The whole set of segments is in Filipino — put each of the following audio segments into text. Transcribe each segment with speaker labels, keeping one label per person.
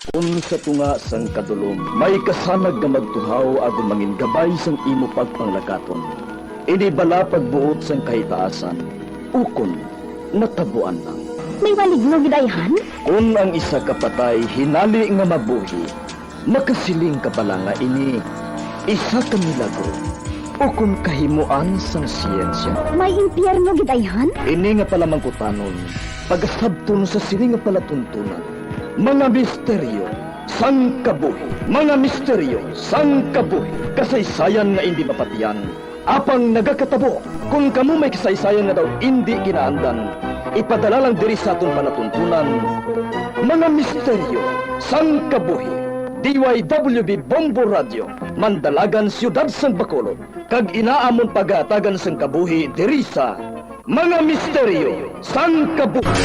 Speaker 1: Kung sa tunga sang kadulom, may kasanag nga magtuhaw agon mangin gabay sang imo pagpanglakaton. Ini bala pagbuot sang kahitaasan, ukon natabuan lang.
Speaker 2: May maligno gidayhan?
Speaker 1: Kung ang isa ka patay hinali nga mabuhi, makasiling ka pala nga ini isa ka milagro. Ukon kahimuan sang siyensya.
Speaker 2: May impyerno gidayhan?
Speaker 1: Ini nga pala mangkutanon, pagasabton sa siling nga palatuntunan. Mga misteryo, sang kabuhi. Mga misteryo, sang kabuhi. Kasaysayan nga hindi mapatiyan. Apang nagakatabo, kung kamo may kasaysayan nga daw hindi kinaandan, ipadala lang diri sa aton palatuntunan. Mga misteryo, sang kabuhi. DYWB Bombo Radio, Mandalagan, Siyudad San Bacolod. Kag inaamon pagatagan sang kabuhi diri sa Mga Misteryo, sang kabuhi.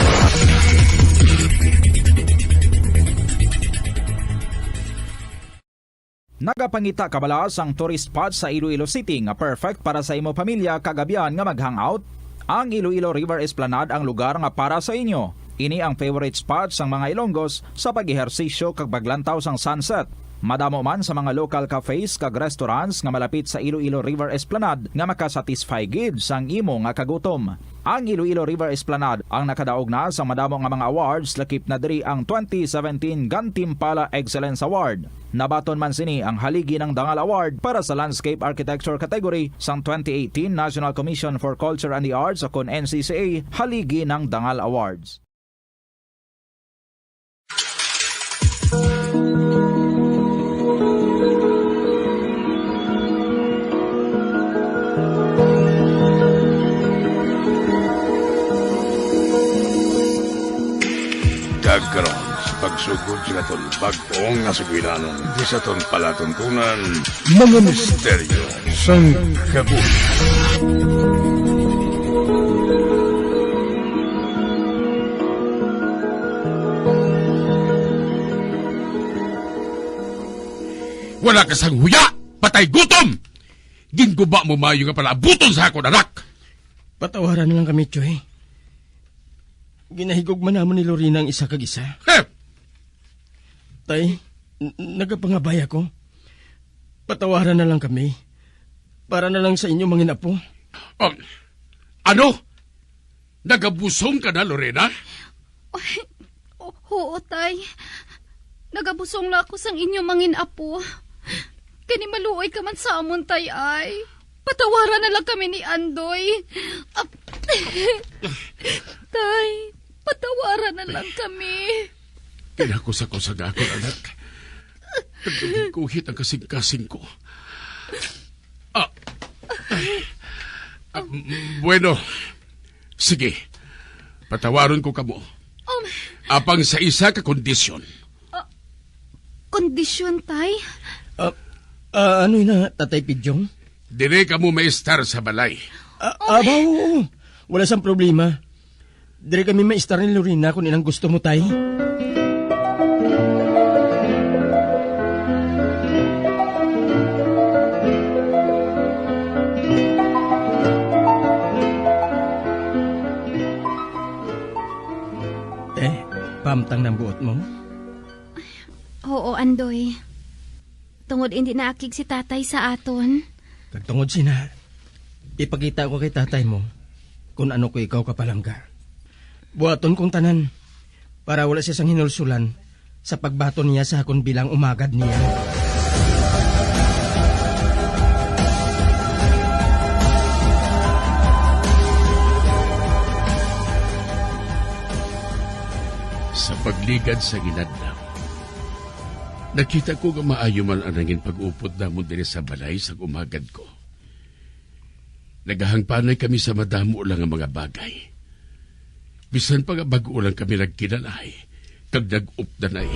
Speaker 3: Nagapangita kabalas ang tourist spot sa Iloilo City nga perfect para sa imo pamilya kagabihan nga mag-hangout. Ang Iloilo River Esplanade ang lugar nga para sa inyo. Ini ang favorite spot sang mga Ilonggos sa pag-ehersisyo kag paglantaw sang sunset. Madamo man sa mga local cafes kag restaurants nga malapit sa Iloilo River Esplanade nga makasatisfy gid sang imo nga kagutom. Ang Iloilo River Esplanade ang nakadaog na sa madamo nga mga awards lakip na diri ang 2017 Gantimpala Excellence Award. Nabaton man sini ang haligi ng Dangal Award para sa Landscape Architecture category sang 2018 National Commission for Culture and the Arts o kon NCCA haligi ng Dangal Awards.
Speaker 4: Dagkaroon sa pagsugod sa aton bagtong nga suginanon di sa aton palatuntunan mga misteryo sang kabuhi. Wala ka sang huya! Patay gutom! Ginguba mo mayo nga palabuton sa ako, anak!
Speaker 5: Patawaran na lang kami, Choy. Ginahigog man namon ni Lorena ang isa kag isa. Tay, nagapangabay ako. Patawaran na lang kami. Para na lang sa inyo mangin apo.
Speaker 4: Ano? Nagabusong ka na, Lorena?
Speaker 6: Oo, tay. Nagabusong na ako sang inyo mangin apo. Kani maluoy ka man sa amon, tay ay. Patawaran na lang kami ni Andoy. Tay, patawaran na lang kami.
Speaker 4: Pinakusa-kusa nga ako, anak. Nagkuhit ang kasing-kasing ko. Bueno, sige. Patawaron ko kamo. Apang sa isa ka kondisyon.
Speaker 6: Kondisyon, tay?
Speaker 5: Ano na, Tatay Pidyong?
Speaker 4: Dire ka mo maistar sa balay.
Speaker 5: Oo. Wala sang problema. Dire kami maistar ni Lorena kung inang gusto mo, tay. Pamtang ng buot mo?
Speaker 6: Oo, Andoy. Tungod hindi naakig si tatay sa aton.
Speaker 5: Kagtungod sina, ipakita ko kay tatay mo kung ano ko ikaw kapalangga. Buhaton kong tanan para wala siya sang hinulsulan sa pagbaton niya sa akon bilang umagad niya.
Speaker 4: Sa pagligad sa ginadlaw, nakita ko nga maayo man ang nangin pag-upod na mo din sa balay sa umagad ko. Nagahangpanay kami sa madamo lang ang mga bagay. Bisan pa nga bago lang kami nagkinanay, kag nag-updanay.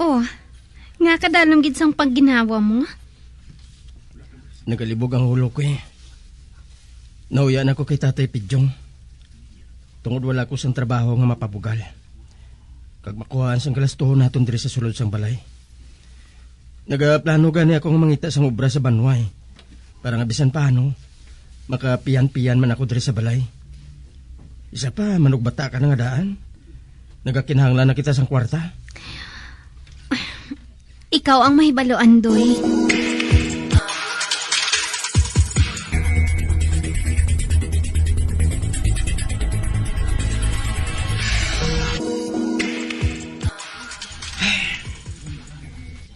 Speaker 6: Oh, nga kadalong gid sang pagginawa mo.
Speaker 5: Nagalibog ang ulo ko eh. Nauyan ako kay Tatay Pidyong. Tungod wala ko sang trabaho nga mapabugal. Kag makuhaan sang kalastuhon naton diri sa sulod sang balay. Nagaplano gani akong mangita sa obra sa Banway. Para nga bisan paano, makapiyan-piyan man ako diri sa balay. Isa pa, manugbata ka na nga daan. Nagakinahanglan na kita sang kwarta.
Speaker 2: Ikaw ang mahibalo, Andoy.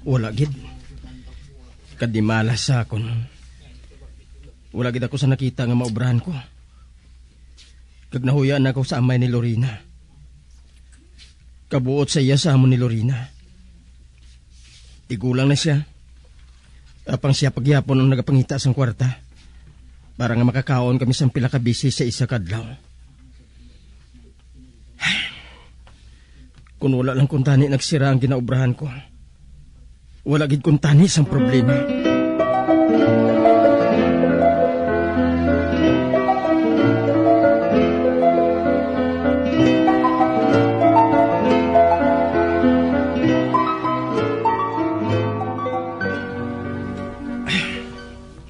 Speaker 5: Wala gid. Kadimala sa akon. Wala gid ako sa nakita nga maubrahan ko. Kag nahuyaan ako sa amay ni Lorena. Kabuot sa iya sa amon ni Lorena. Tigulang na siya. Apang siya pagyapon ang nagapangita sang kwarta. Para nga makakaon kami sang pila ka bisi sa isa kadlaw. Kung wala lang kuntani nagsira ang ginaubrahan ko. Wala gid kuntani sang problema.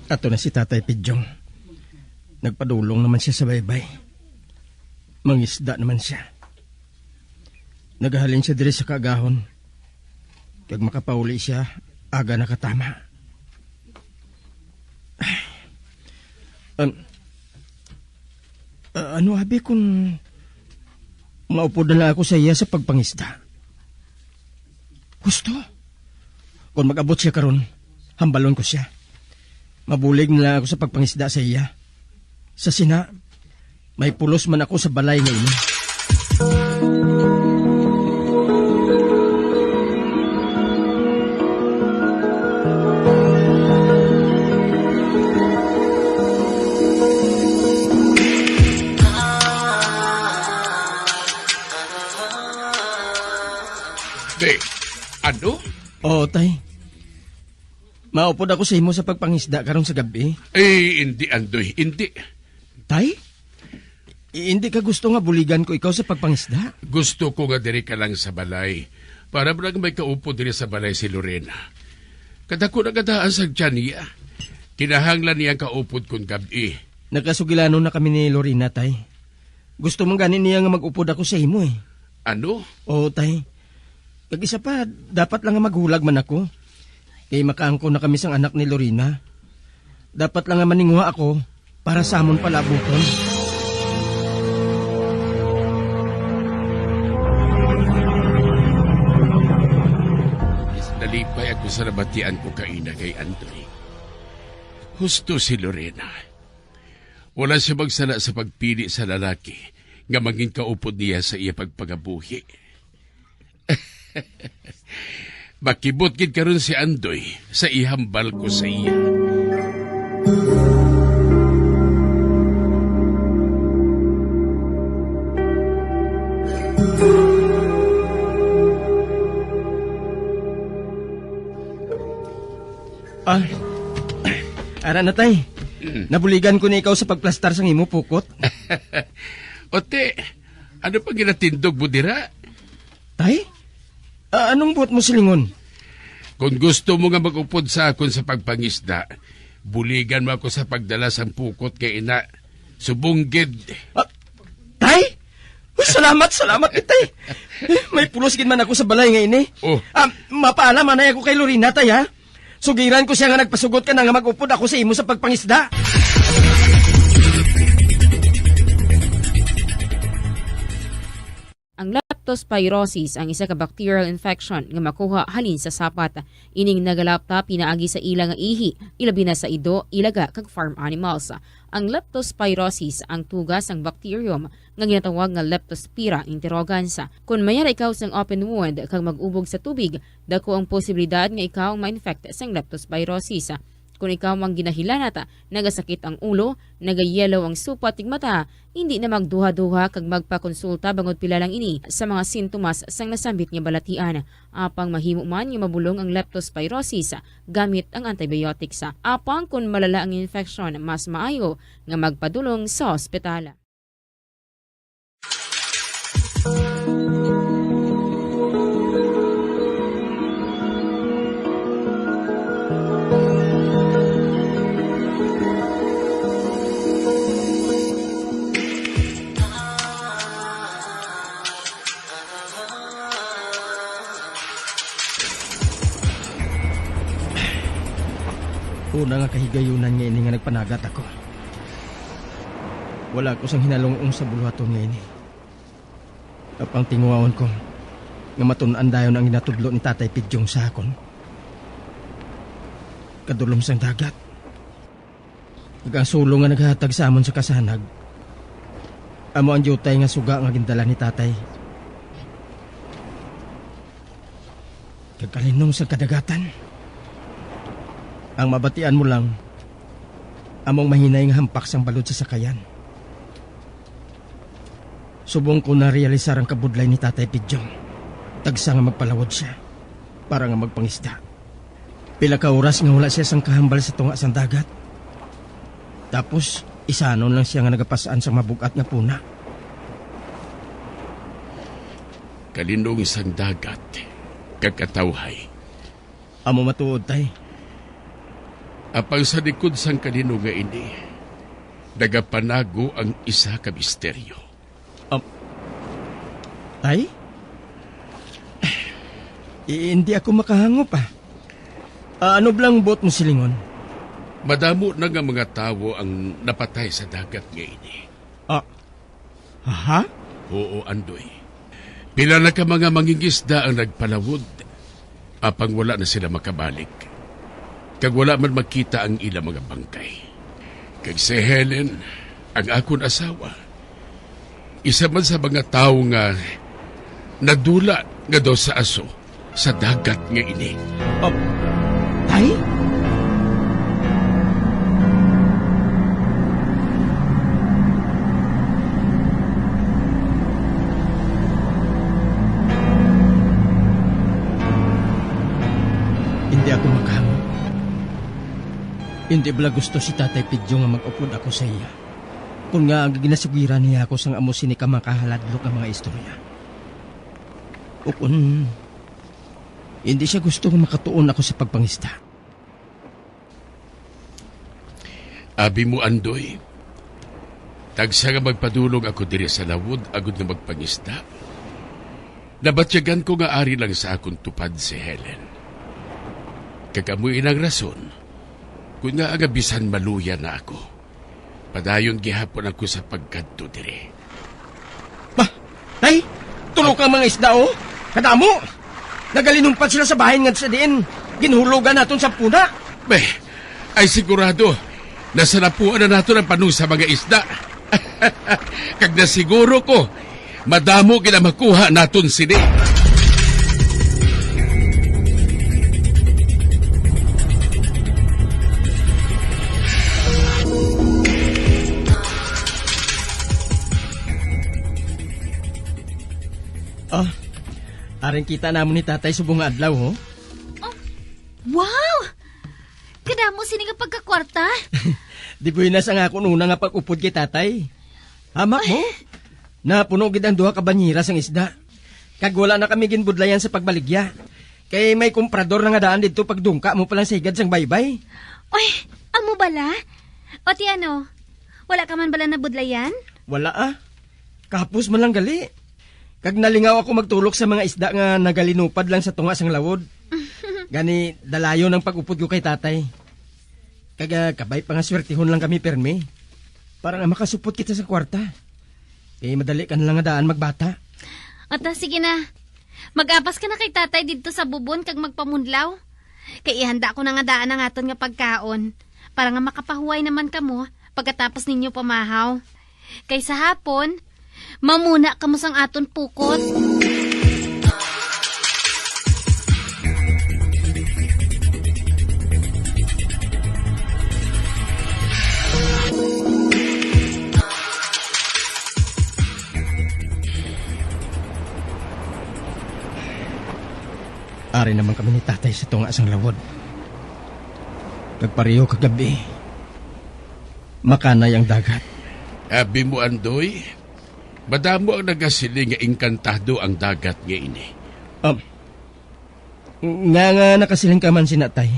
Speaker 5: Ato na si Tatay Pidyong. Nagpadulong naman siya sa baybay. Mangisda naman siya. Nagahalin siya diri sa kagahon. Kag makapauli siya, aga nakatama. Ano habi kung maupo na lang ako sa iya sa pagpangisda? Gusto? Kung mag-abot siya karon, hambalon ko siya. Mabulig na lang ako sa pagpangisda sa iya. Sa sina, may pulos man ako sa balay ngayon.
Speaker 4: Ano?
Speaker 5: Oo, tay. Maupod ako sa imo sa pagpangisda karon sa gabi.
Speaker 4: Hindi, Andoy, hindi.
Speaker 5: Tay? Hindi ka gusto nga buligan ko ikaw sa pagpangisda?
Speaker 4: Gusto ko nga diri ka lang sa balay. Para lang may kaupo diri sa balay si Lorena. Kadako na kadaan sa tiyan niya. Kinahanglan niyang kaupod kong gabi.
Speaker 5: Nagkasugilano na kami ni Lorena, tay. Gusto mong ganin niya nga mag-upod ako sa imo eh.
Speaker 4: Ano?
Speaker 5: Oo, tay. Kag-isa pa, dapat lang nga maghulag man ako. Kay makaangko na kami sang anak ni Lorena. Dapat lang nga maninguha ako para sa amon palabuton.
Speaker 4: Nalipay ako sa nabatian ko kaina kay Andoy. Husto si Lorena. Wala siya magsala sa pagpili sa lalaki nga maging kaupod niya sa iya pagpagabuhi. Makibot gid karon si Andoy sa ihambal ko sa iya.
Speaker 5: Ara na tay. Nabuligan ko na ikaw sa pagplastar sang imo pukot.
Speaker 4: Ote, ano pang ginatindog mo dira?
Speaker 5: Tay? Anong buot mo silingon?
Speaker 4: Kung gusto mo nga mag-upod sa akon sa pagpangisda, buligan mo ako sa pagdala sang pukot kay ina. Subunggid.
Speaker 5: Tay? Salamat itay. May pulos gid man ako sa balay ngayon eh.
Speaker 4: Oh.
Speaker 5: Mapaalam manay ako kay Lorena, tay ha. Sugiran ko siya nga nagpasugot ka na nga mag-upod ako sa imo sa pagpangisda.
Speaker 7: Ang leptospirosis ang isa ka bacterial infection nga makuha halin sa sapat. Ining nagalapta pinaagi sa ilang nga ihi, ilabi na sa ido, ilaga kag farm animals. Ang leptospirosis ang tugas ang bacterium nga ginatawag nga Leptospira interrogans. Kung mayara ikaw sang open wound kag mag-ubog sa tubig, dako ang posibilidad nga ikaw ma-infect sang leptospirosis. Kung ikaw mang ginahilanata, nagasakit ang ulo, nagayelo ang supat tig mata, hindi na magduha-duha kag magpakonsulta bangod pila lang ini sa mga sintomas sang nasambit nga balatian. Apang mahimo man nga mabulong ang leptospirosis gamit ang antibiotics. Apang kung malala ang infection, mas maayo nga magpadulong sa ospital.
Speaker 5: Una nga kahigayunan nga ini nga nagpanagat ako. Wala ko sang hinalungong sa buluhaton nga ini. Kapang tinguwaon ko, nga matunan dayon ang inatudlo ni Tatay Pidyong sa akon. Kadulom sang dagat. Nagasulo nga naghatag sa amon sa kasanag. Amo ang jutay nga suga nga gindala ni Tatay. Kagkalinong sa kadagatan. Ang mabatian mo lang, among mahinay nga hampak sang balod sa sakayan. Subong ko na realisar ang kabudlay ni Tatay Pidyong. Tagsa nga magpalawod siya, para nga magpangisda. Pila ka oras nga wala siya sang kahambal sa tunga sang dagat. Tapos, isanon lang siya nga nagapasaan sa mabugat nga puna.
Speaker 4: Kalinong isang dagat, kakatawhay.
Speaker 5: Amo matuod, Tay.
Speaker 4: Apang sa likod sang kalino nga ini, nagapanago ang isa ka misteryo.
Speaker 5: Tay? Hindi ako makahango pa. Ano blang bot mo silingon?
Speaker 4: Madamo na nga mga tao ang napatay sa dagat nga ini.
Speaker 5: Ha?
Speaker 4: Oo, Andoy. Pila na ka mga mangingisda ang nagpalawod, apang wala na sila makabalik. Kag wala man makita ang ilang mga bangkay. Kag si Helen, ang akon asawa, isa man sa mga tao nga nadula nga daw sa aso sa dagat nga ini.
Speaker 5: Tay? Hindi ako makahango. Hindi bala gusto si Tatay Pidyo nga mag-upod ako sa iya. Kung nga ang ginasugira niya ako sang amo sini ka makahaladlok ang mga istorya. O kung hindi siya gusto nga makatuon ako sa pagpangista.
Speaker 4: Abi mo, Andoy, tagsa nga magpadulong ako diri sa lawod agud na magpangista. Nabatyagan ko nga ari lang sa akong tupad si Helen. Kagamuin ang rason, kung nga agabisan maluya na ako, padayon gihapon ako sa pagkadto dire.
Speaker 5: Tay, tulog ang mga isda o. Kadamo, nagalinumpat sila sa bahay nga sa diin. Ginhulugan naton sa puna.
Speaker 4: Beh, ay sigurado, nasa napuan na nato ng panong sa mga isda. Kag nasiguro ko, madamo gina makuha naton sini.
Speaker 5: Aring kita namon ni Tatay subong nga adlaw ho.
Speaker 6: Wow! Kadamo sini nga pagkakwarta.
Speaker 5: Di buinas ang ako nuna nga pag-upod kay Tatay. Hamak mo? Napuno gid ang duha ka banyera sang isda. Kag wala na kami ginbudlayan sa pagbaligya. Kay may komprador na nga daan dito pagdungka mo palang sigad sang baybay.
Speaker 6: Oy, amo bala? O ti ano? Wala ka man bala na budlayan?
Speaker 5: Wala Kapos man lang gali. Kag nalingaw ako magtulok sa mga isda nga nagalinupad lang sa tunga sang lawod. Gani dalayo ng pag-upod ko kay Tatay. Kag kabay pa nga swertihon lang kami perme. Para nga makasupot kita sa kwarta. Madali ka na lang nga daan magbata.
Speaker 6: Ata, sige na. Mag-apas ka na kay Tatay dito sa bubon kag magpamunlaw. Kay ihanda ko na nga daan ang aton nga pagkaon. Para nga makapahuway naman kamo pagkatapos ninyo pamahaw. Kay sa hapon, mamuna kamo sang aton pukot.
Speaker 5: Ari naman kami ni Tatay sa tunga sang lawod. Kagpareho kagabi. Makanay ang dagat.
Speaker 4: Abi mo, Andoy, madamo ang nagasiling nga inkantado ang dagat nga ini.
Speaker 5: Nga nakasiling ka man si Natay.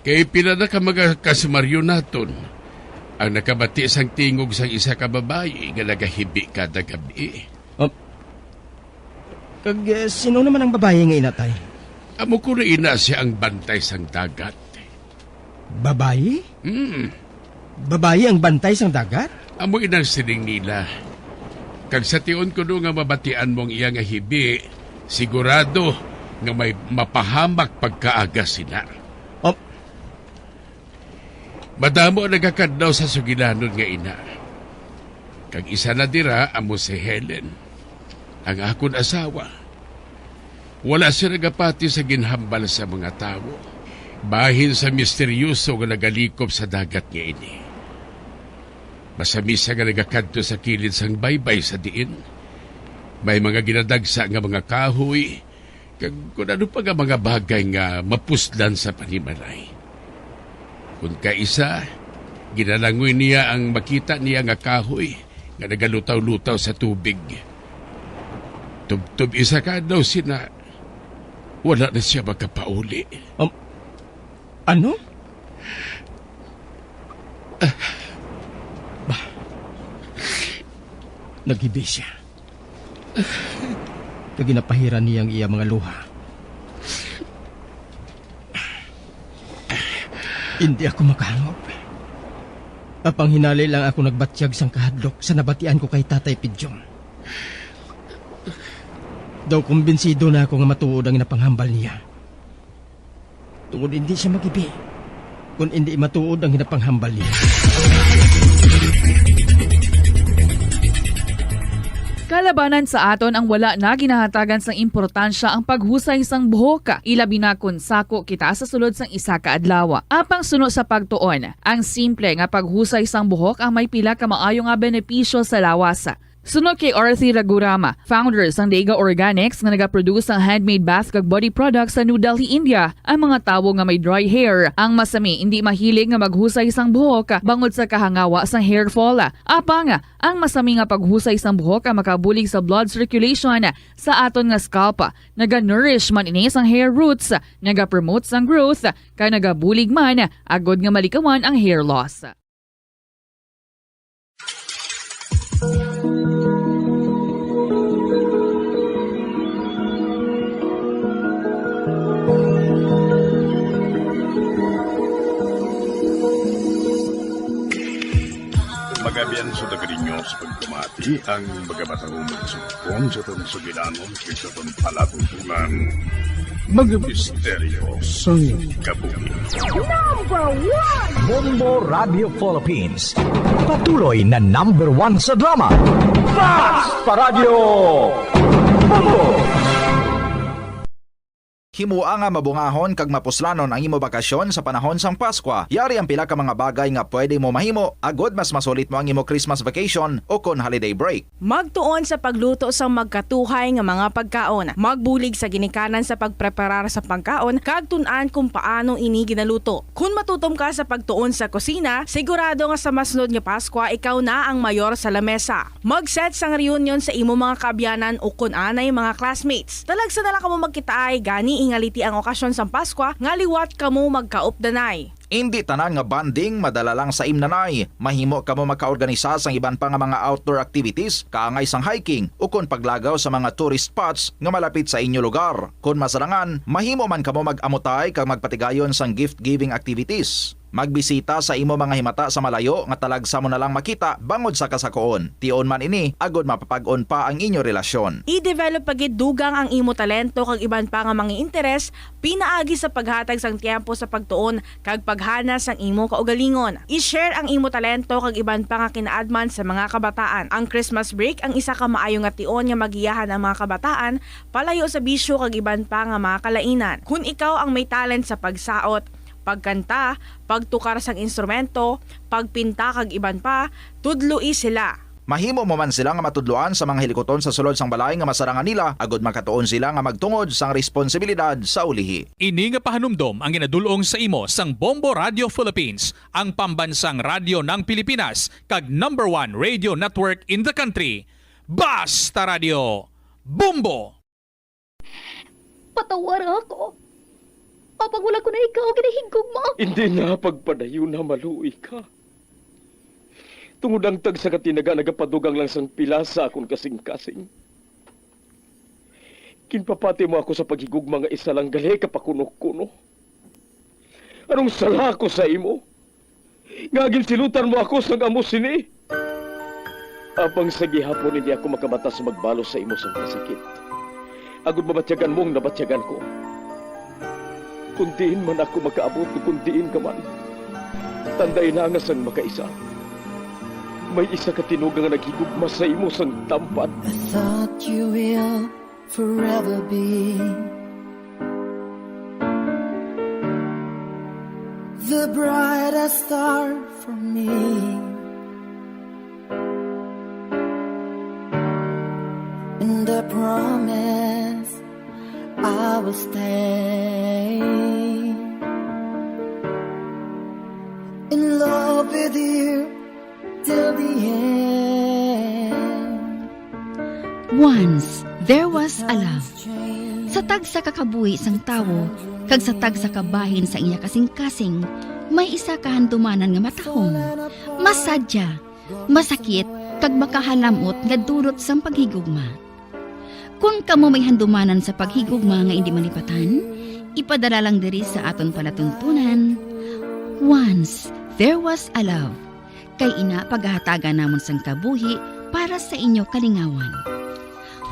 Speaker 4: Kay pila na ka mga kasumaryo naton. Ang nakabati sang tingog sang isa ka babae nga nagahibi kada gabi.
Speaker 5: Kag sino naman ang babae nga inatay?
Speaker 4: Amo ko na ina siya ang bantay sang dagat.
Speaker 5: Babayi?
Speaker 4: Hmm,
Speaker 5: Babayi ang bantay sang dagat?
Speaker 4: amo inang sining nila. Kag sa tion ko no nga mabatian mong iya nga hibi, sigurado nga may mapahamak pagkaaga sila.
Speaker 5: Oh,
Speaker 4: Madamo ang nagakadlaw sa sugilanon nga ina. Kag isa na dira amo si Helen, ang akon asawa. Wala siya nagapati sa ginhambal sa mga tao. Bahin sa misteryoso nga nagalikop sa dagat nga ini. Masamisa nga nagakadto sa kilid sang baybay sa diin. May mga ginadagsa nga mga kahoy, kag kung ano pa nga mga bagay nga mapuslan sa panimalay. Kung kaisa, ginalangoy niya ang makita niya nga kahoy nga nagalutaw-lutaw sa tubig. Tubtub isa ka daw sina, wala na siya makapauli.
Speaker 5: ano? Naghibi siya. Kag ginapahiran niyang iya mga luha. Hindi ako makahangop. Apang hinali lang ako nagbatyag sang kahadlok sa nabatian ko kay Tatay Pidyong. Daw kumbinsido na ako nga matuod ang napanghambal niya. Tungod hindi siya magibi, kung hindi matuod ang hinapanghambal niya.
Speaker 8: Kalabanan sa aton ang wala na ginahatagan sang importansya ang paghusay sang buhok, ilabi na kun sako kita sa sulod sang isa ka adlaw. Apang suno sa pagtuon, ang simple nga paghusay sang buhok ang may pila ka maayo nga benepisyo sa lawas. Sunod kay Arthi Ragurama, founder sang Dega Organics nga nagaproduce ng handmade bath kag body products sa New Delhi, India. Ang mga tawo nga may dry hair, ang masami hindi mahilig nga maghusay sang buhok bangod sa kahangawa sang hair fall. Apang ang masami nga paghusay sang buhok ang makabulig sa blood circulation sa aton nga scalp. Naga-nourish man ini sang hair roots, naga-promote sang growth, kay nagabulig man agod nga malikawan ang hair loss.
Speaker 9: Magabian sa dagarinyo sa pagkumati ang magabatang magsukong sa itong sugilanon kaysa itong palatuntunan. Mga misteryo sa kabuhi.
Speaker 10: Bombo Radio Philippines. Patuloy na #1 sa drama. Basta Radio Bombo!
Speaker 3: Himua nga mabungahon kag mapuslanon ang imo bakasyon sa panahon sang Paskwa. Yari ang pila ka mga bagay nga pwede mo mahimo agod mas masulit mo ang imo Christmas vacation o kon holiday break.
Speaker 11: Magtuon sa pagluto sa magkatuhay nga mga pagkaon. Magbulig sa ginikanan sa pagpreparar sa pagkaon kag tun-an kung paano ini ginaluto. Kung matutom ka sa pagtuon sa kusina, sigurado nga sa masunod nga Paskwa ikaw na ang mayor sa lamesa. Mag-set sang reunion sa imo mga kaabyanan o kun anay mga classmates. Talagsa na lang kamo magkitaay gani ingaliti ang okasyon sa Paskwa nga liwat kamo magkaupdanay.
Speaker 3: Hindi tanan nga banding madala lang sa imnanay. Mahimo kamo makaorganisa sang iban pa nga mga outdoor activities, kaangay sang hiking o kon paglagaw sa mga tourist spots nga malapit sa inyo lugar. Kung masarangan, mahimo man kamo mag-amutay kag magpatigayon sang gift-giving activities. Magbisita sa imo mga himata sa malayo nga talagsa mo na lang makita bangod sa kasakoon. Tion man ini, agod mapapag-on pa ang inyo relasyon.
Speaker 11: I-develop pagid dugang ang imo talento kag iban pa nga mga interes, pinaagi sa paghatag sang tiempo sa pagtuon kag paghana sang imo kaugalingon. I-share ang imo talento kag iban pa nga kinaadman sa mga kabataan. Ang Christmas break ang isa ka maayo nga tion nga magiyahan ang mga kabataan palayo sa bisyo kag iban pa nga mga kalainan. Kung ikaw ang may talent sa pagsaot, pagkanta, pagtukar sang instrumento, pagpinta kag iban pa, tudloi sila.
Speaker 3: Mahimo mo man sila nga matudloan sa mga hilikoton sa sulod sang balay nga masarangan nila agod makatuon sila nga magtungod sang responsibilidad sa ulihi.
Speaker 12: Ini nga pahanumdom ang ginadulong sa imo sang Bombo Radio Philippines, ang pambansang radyo ng Pilipinas kag #1 radio network in the country. Basta Radio Bombo!
Speaker 6: Patawar ako. Kapag wala ko na ikaw, ginahigog mo.
Speaker 1: Hindi na pagpadayo na maluoy ka. Tungod ang tag sa katinaga nagapadugang lang sang pila sa akong kasing-kasing. Kinpapati mo ako sa paghigugma nga isa lang gali kapakuno-kuno. Anong sala ko sa imo? Ngagin silutan mo ako sa amo sini. Apang sa gihapon hindi ako makabatas magbalo sa imo sa kasakit. Agud mabatyagan mong nabatyagan ko. Kundiin man ako makaabot, kundiin ka man. Tanday na nga sang makaisa. May isa ka tinugang nga naghigugma sa imo sang tampan.
Speaker 13: I thought you will forever be the brightest star for me. And I promise I will stay in love with you till the end.
Speaker 2: Once, there was a love. Sa tag sa kakabuhi sang tawo, kag sa tag sa kabahin sa iya kasing-kasing, may isa kahandumanan nga matahong. Masadya, masakit, kag makahalamot nga durot sang paghigugma. Kung kamo may handumanan sa paghigugma nga hindi malipatan, ipadala lang diri sa aton palatuntunan. Once, there was a love. Kay ina paghahatagan namon sang kabuhi para sa inyo kalingawan.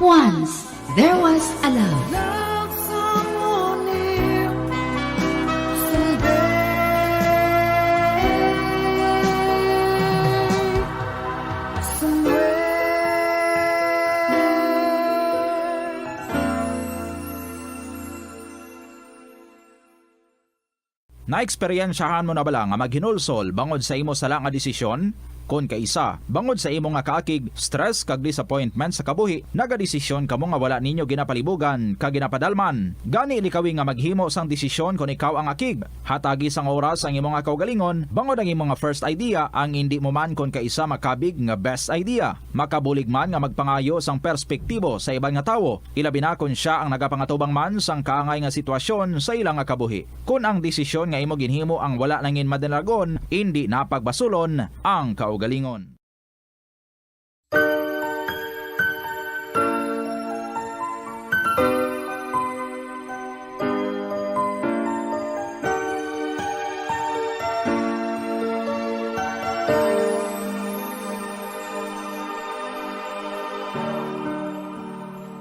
Speaker 2: Once, there was a love.
Speaker 13: Love someone new someday,
Speaker 3: Naeksperyensyahan mo na bala nga maghinulsol bangod sa imo sala nga desisyon? Kung kaisa, bangod sa imo nga kaakig, stress kag disappointment sa kabuhi, nagadesisyon kamo nga wala ninyo ginapalibugan kag ginapadalman. Gani ilikawi nga maghimo sang desisyon kung ikaw ang akig. Hatagi sang oras ang imo nga kaugalingon, bangod ang imo nga first idea ang hindi mo man kung kaisa makabig nga best idea. Makabulig man nga magpangayo sang perspektibo sa ibang nga tawo, ilabi na kung siya ang nagapangatubang man sang kaangay nga sitwasyon sa ilang nga kabuhi. Kung ang desisyon nga imo ginhimo ang wala nangin madalagon, hindi napagbasulon ang kaugalingon.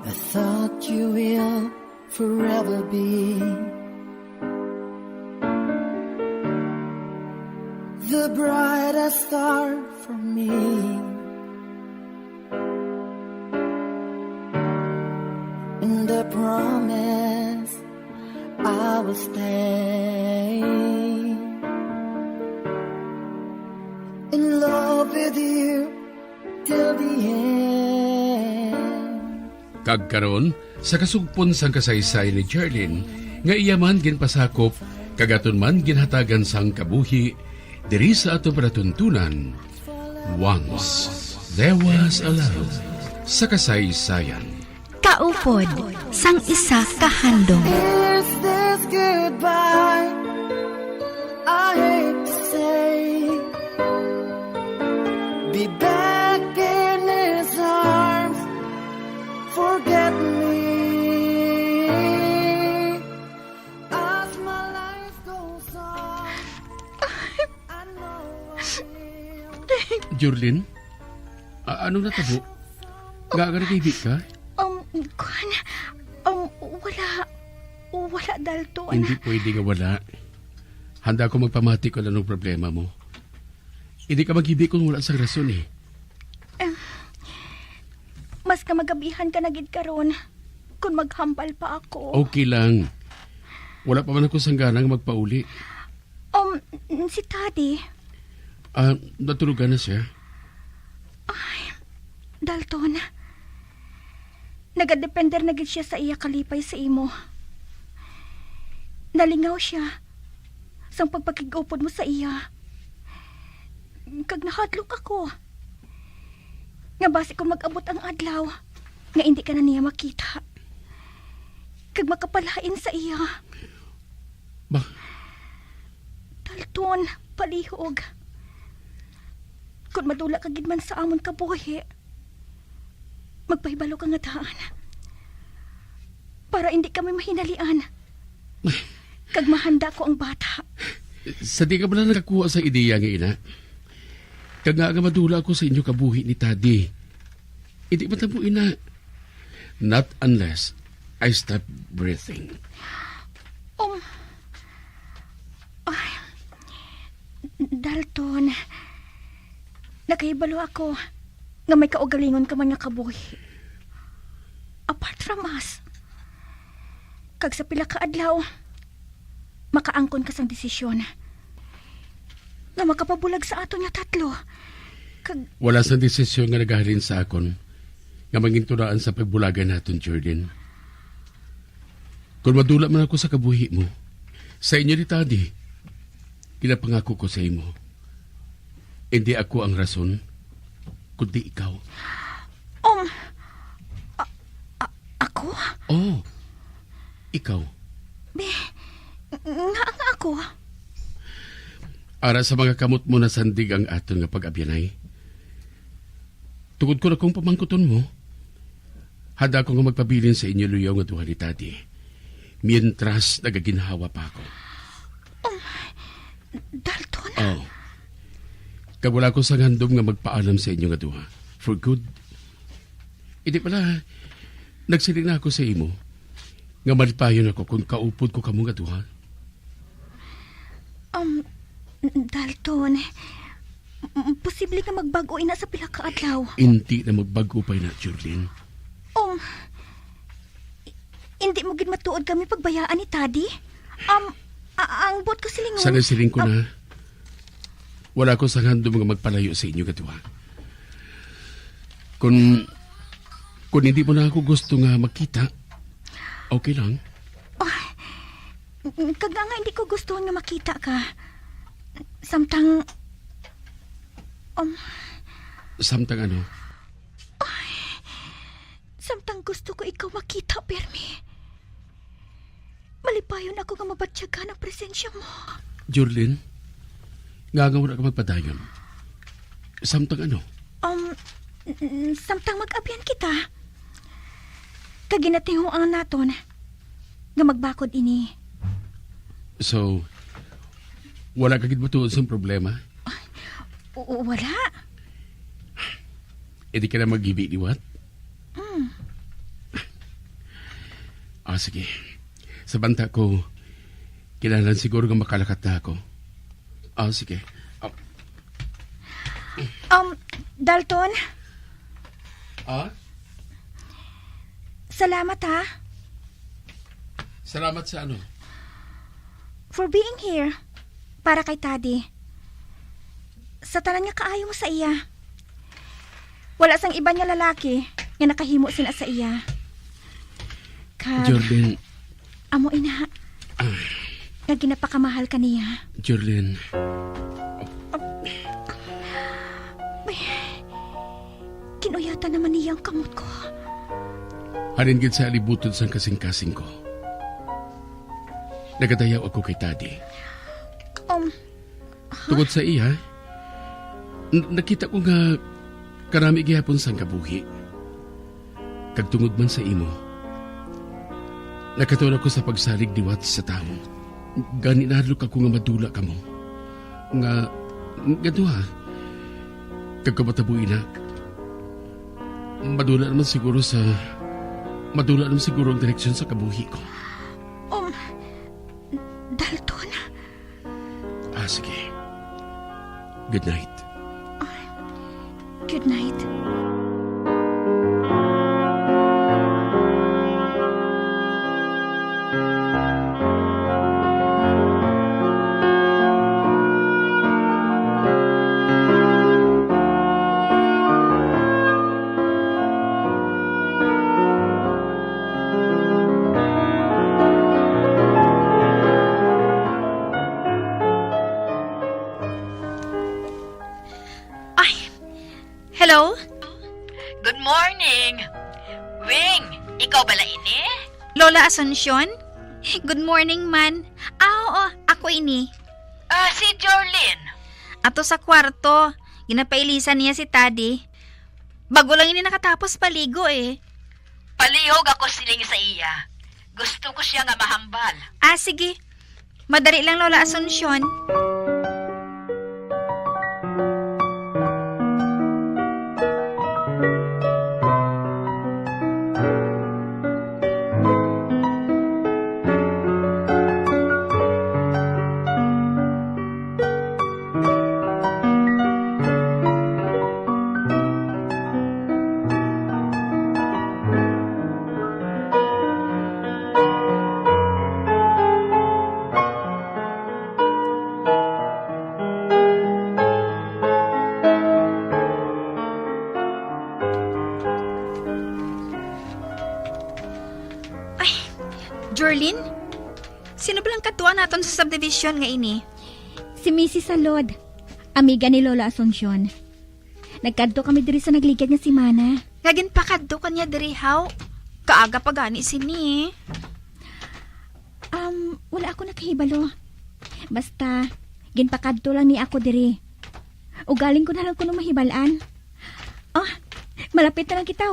Speaker 13: I thought you will forever be the brightest star for me. And I promise I will stay in love with you till the end.
Speaker 4: Kagkaron, sa kasugpon sang kasaysay ni Charlene, nga iya man ginpasakop, kagaton man ginhatagan sang kabuhi, diri sa atong palatuntunan. Once, there was a love sa kasaysayan.
Speaker 2: Kaupod, sang isa kahandom.
Speaker 13: Is this goodbye? I hate to say, be back in his arms, forget me. As my life goes on, I know I will.
Speaker 4: Jorlin, anong natabo? Gagaragibig ka?
Speaker 14: Wala, Dalton.
Speaker 4: Hindi pwede nga wala. Handa ko magpamati kung anong problema mo. Hindi ka mag-ibig kung wala sa rason eh.
Speaker 14: Mas ka magabihan ka na gid karon kung maghambal pa ako.
Speaker 4: Okay lang. Wala pa man ako sangganang magpauli.
Speaker 14: Si Taddy.
Speaker 4: Natulugan na siya.
Speaker 14: Dalton. Nagadepender na gid siya sa iya kalipay sa imo. Nalingaw siya sang pagpakigupod mo sa iya. Kag nahadlok ako. Nga basi kung mag-abot ang adlaw, nga hindi ka na niya makita. Kag makapalain sa iya. Dalton, palihog. Kung madula ka gid man sa amon kabuhi, magpahibalo ka nga daan. Para hindi kami mahinalian. Kag mahanda ko ang bata.
Speaker 4: Sa di ka ba na nakakuha sa ideya nga ina? Kag nga madula ako sa inyo kabuhi ni Tadi. Hindi ba tamo ina? Not unless I stop breathing.
Speaker 14: Dalton, nakaibalo ako nga may kaugalingon ka man nga kabuhi. Apart from us, kag sa pila ka adlaw, makaangkon ka sang desisyon nga makapabulag sa aton nga tatlo.
Speaker 4: Wala sa desisyon nga nagahalin sa akon nga mangintunaan sa pagbulagan naton, Jordan. Kung madula man ako sa kabuhi mo, sa inyo ni Tadi, kinapangako ko sa imo. Hindi ako ang rason, kundi ikaw.
Speaker 14: Ako?
Speaker 4: Oh, ikaw.
Speaker 14: Nga ako?
Speaker 4: Ara sa mga kamot mo na sandig ang aton nga pag-abyanay. Tungod ko na kong pamangkuton mo, hada ko nga magpabilin sa inyo luyaw nga duha ni Tadi. Mientras nagaginhawa pa ako.
Speaker 14: Dalton?
Speaker 4: Oh. Kag wala ko sa handom nga magpaalam sa inyo nga duha. For good. Hindi pala, nagsiling na ako sa imo nga malipayon ako kung kaupod ko kamo nga duha.
Speaker 14: Dalton, posible nga magbago ina sa pila ka adlaw.
Speaker 4: Hindi na magbago pa na, Jurlin.
Speaker 14: Hindi mo gid matuod kami pagbayaan ni Tadi? Ang bot ko silingon.
Speaker 4: Sana siling ko na. Wala ko sa handom nga magpalayo sa inyo katuwa. Kung hindi mo na ako gusto nga makita, okay lang.
Speaker 14: Kaga nga hindi ko gusto nga makita ka. Samtang...
Speaker 4: Samtang ano?
Speaker 14: Samtang gusto ko ikaw makita, Permi. Malipayon ako nga mabatyaga ng presensya mo.
Speaker 4: Jurlin, nga wala ka magpadayon. Samtang ano?
Speaker 14: Samtang mag-abyan kita. Kaginatinguan naton nga magbakod ini.
Speaker 4: So, wala ka gid matuod sa problema?
Speaker 14: Wala.
Speaker 4: E di ka na mag-ibidiwat? Sige. Sa banta ko, kailangan siguro nga makalakat na ako. Sige.
Speaker 14: Dalton? Salamat, ha?
Speaker 4: Salamat sa ano?
Speaker 14: For being here. Para kay Tadi. Sa tanan nga kaayo mo sa iya. Wala sang iba niya lalaki nga nakahimo sila sa iya.
Speaker 4: Jordan.
Speaker 14: Amo ina. Nga ginapakamahal ka niya.
Speaker 4: Jordan.
Speaker 14: Kinuyata naman niya ang kamot ko.
Speaker 4: Harin gid sa alibutod sang kasing-kasing ko. Nagadayaw ako kay Tadi. Tungod sa iya, nakita ko nga karami gihapon sang kabuhi. Kag tungod man sa imo, nakatuon ako sa pagsalig diwat sa tao. Gani nahadlok ako nga madula kamo. Nga duha, kag kamatabuhi na, madula naman siguro ang direksyon sa kabuhi ko.
Speaker 14: Dalton?
Speaker 4: Sige. Good night.
Speaker 14: Good night.
Speaker 15: Hello? Good morning. Wing, ikaw bala ini?
Speaker 6: Lola Asuncion? Good morning, man. Oo, ako ini.
Speaker 15: Si Jorlin.
Speaker 6: Ato sa kwarto. Ginapailisan niya si Tadi. Bago lang ini nakatapos paligo eh.
Speaker 15: Palihog ako siling sa iya. Gusto ko siya nga mahambal.
Speaker 6: Sige.
Speaker 2: Madali lang, Lola Asunsyon. Jorlin? Sino ba lang katuwa naton sa subdivision nga ini?
Speaker 14: Si Mrs. Salod, amiga ni Lola Asunsyon. Nagkadto kami diri sa nagligad nga si Mana.
Speaker 2: Ngagin pakadto kanya diri haw. Kaaga pa gani sini.
Speaker 14: Wala ako nakahibalo. Basta, ginpakadto lang ni ako diri. Ugaling ko na lang kuno mahibalaan. Malapit na lang kita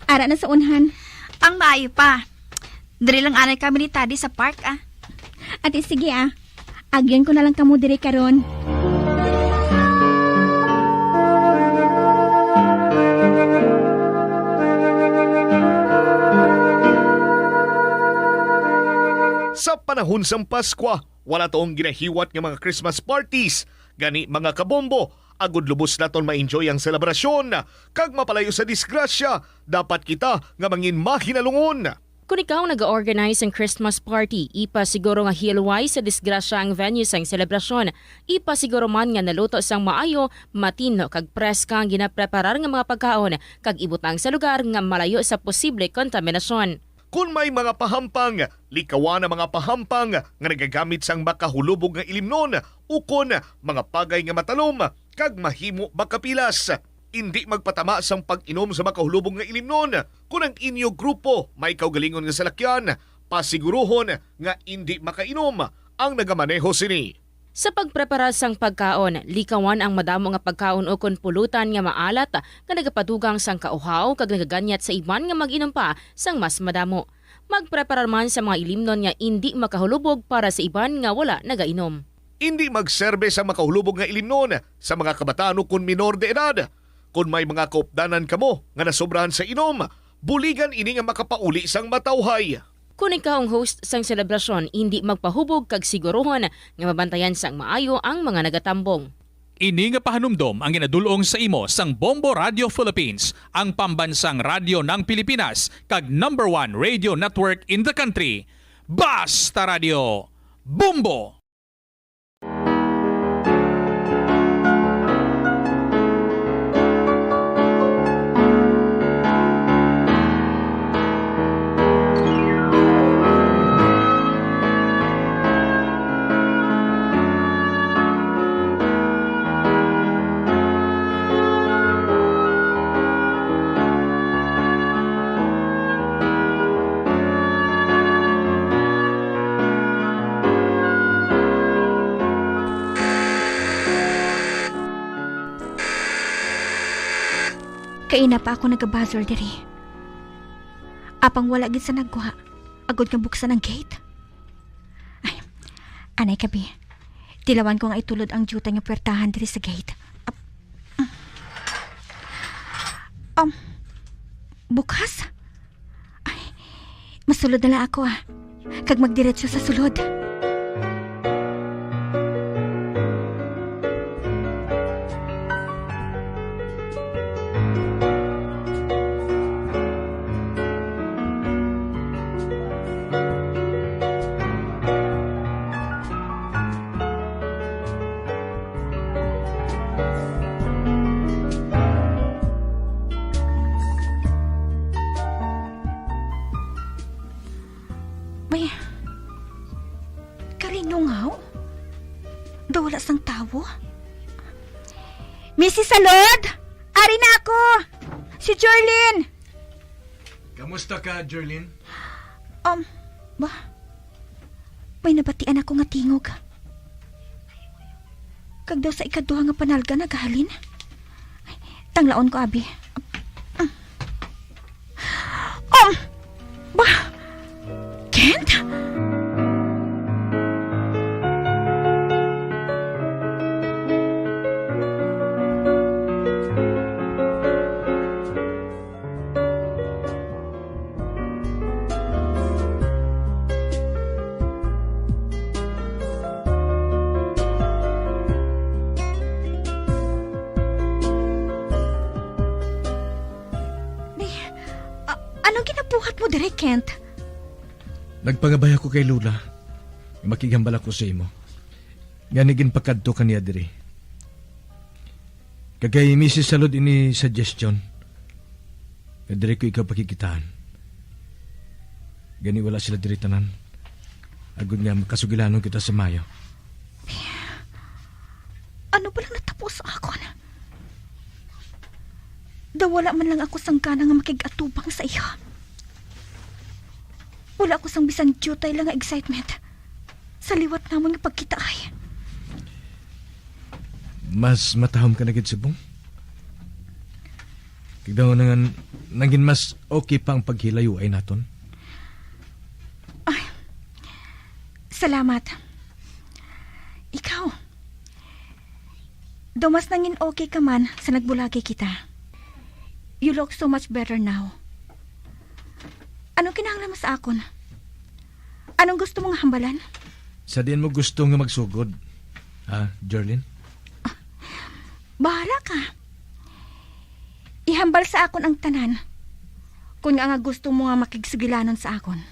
Speaker 14: Ara na sa unhan.
Speaker 2: Ang maayo pa. Diri lang anay kami ni Tadi sa park
Speaker 14: Ate sige Agyan ko na lang kamo diri karon.
Speaker 16: Sa panahon sang Paskwa, wala toong ginahiwat nga mga Christmas parties. Gani mga kabombo, agud lubos naton ma-enjoy ang selebrasyon. Kag mapalayo sa disgrasya, dapat kita nga mangin mahinalungon.
Speaker 7: Kung ikaw nag-organize ng Christmas party, ipa siguro nga hilway sa disgrasya ang venue sang selebrasyon. Ipa siguro man nga naluto sang maayo, matino kag preska ang ginapreparar nga mga pagkaon kag ibutang sa lugar nga malayo sa posible kontaminasyon.
Speaker 16: Kung may mga pahampang, likawan ang mga pahampang nga nagagamit sang makahulubog nga ilimnon, ukon mga pagay nga matalom kag mahimo makapilas. Hindi magpatama sang pag-inom sa makahulubog nga ilimnon. Kung ang inyo grupo may kaugalingon nga salakyan, pasiguruhon nga hindi makainom ang nagamaneho sini.
Speaker 7: Sa pagprepara sang pagkaon, likawan ang madamo nga pagkaon o kon pulutan nga maalat nga nagapadugang sang kauhaw kag nagaganyat sa iban nga mag-inom pa sang mas madamo. Magpreparar man sa mga ilimnon nga hindi makahulubog para sa iban nga wala nagainom.
Speaker 16: Hindi magserbe sa makahulubog nga ilimnon sa mga kabataan o kon minor de edad. Kung may mga kaupdanan kamo nga nasobrahan sa inom, buligan ini nga makapauli sang matawhay.
Speaker 7: Kung ikaw ang host sang selebrasyon, hindi magpahubog kag siguruhon nga mabantayan sang maayo ang mga nagatambong.
Speaker 12: Ini nga pahanumdom ang ginadulong sa imo sang Bombo Radio Philippines, ang pambansang radyo ng Pilipinas kag #1 radio network in the country. Basta Radio Bombo!
Speaker 14: Kaina pa ako nagabuzzer diri. Apang wala gid sa nagkuha. Agod nga buksan ang gate. Ay, anay kabi. Tilawan ko nga itulod ang juta nga puwertahan diri sa gate. Bukas? Ay, masulod na lang ako Kag magdiretso sa sulod. Mrs. Salod! Ari na ako! Si Jorlin!
Speaker 17: Kamusta ka, Jorlin?
Speaker 14: May nabatian ako nga tingog. Kag daw sa ikaduha nga panalga nagahalin. Tanglaon ko, abi. Kent? gibuhat mo dire, Kent?
Speaker 5: Nagpangabay ako kay Lula. Makigambal ako sa imo. Nga nigin pakadto kaniya diri. Kagay Mrs. Salud ini suggestion. Nga diri ko ikaw pakikitaan. Gani wala sila diri tanan. Agud nga makasugilanon kita sa Mayo.
Speaker 14: Ano ba lang natapos ako na? Wala man lang ako sangkana nga makigatubang sa iya. Wala ako sang bisan jutay lang nga excitement. Sa liwat namang pagkita ay.
Speaker 5: Mas matahom ka na gid subong. Kigdaw na nga nangin mas okay pa ang paghilayo ay naton.
Speaker 14: Ay, salamat. Ikaw, daw mas nangin okay ka man sa nagbulagi kita. You look so much better now. Anong kinahanglan mo sa akon? Anong gusto mong hambalan?
Speaker 5: Sa din mo gusto nga magsugod. Ha, Jerlyn?
Speaker 14: Bahala ka. Ihambal sa akon ang tanan. Kung nga gusto mo nga makigsigilanon sa akon.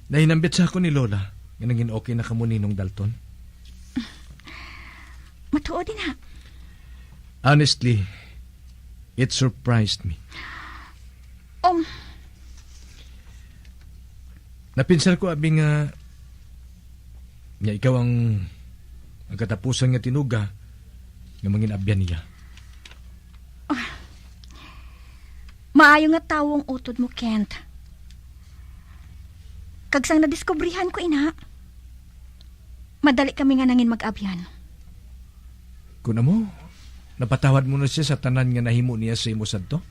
Speaker 5: Nahinambit sa akon ni Lola. Nga nangin okay na kamo ninong Dalton.
Speaker 14: Matuod din ha.
Speaker 5: Honestly, it surprised me. Napinsal ko abi nga ikaw ang katapusan nga tinuga nga mangin abyan niya.
Speaker 14: Maayo nga tawong utod mo, Kent. Kagsang nadiskubrihan ko ina, madali kami nga nangin mag-abyan.
Speaker 5: Kuna mo, napatawad mo na siya sa tanan nga nahimo niya sa imo sadto?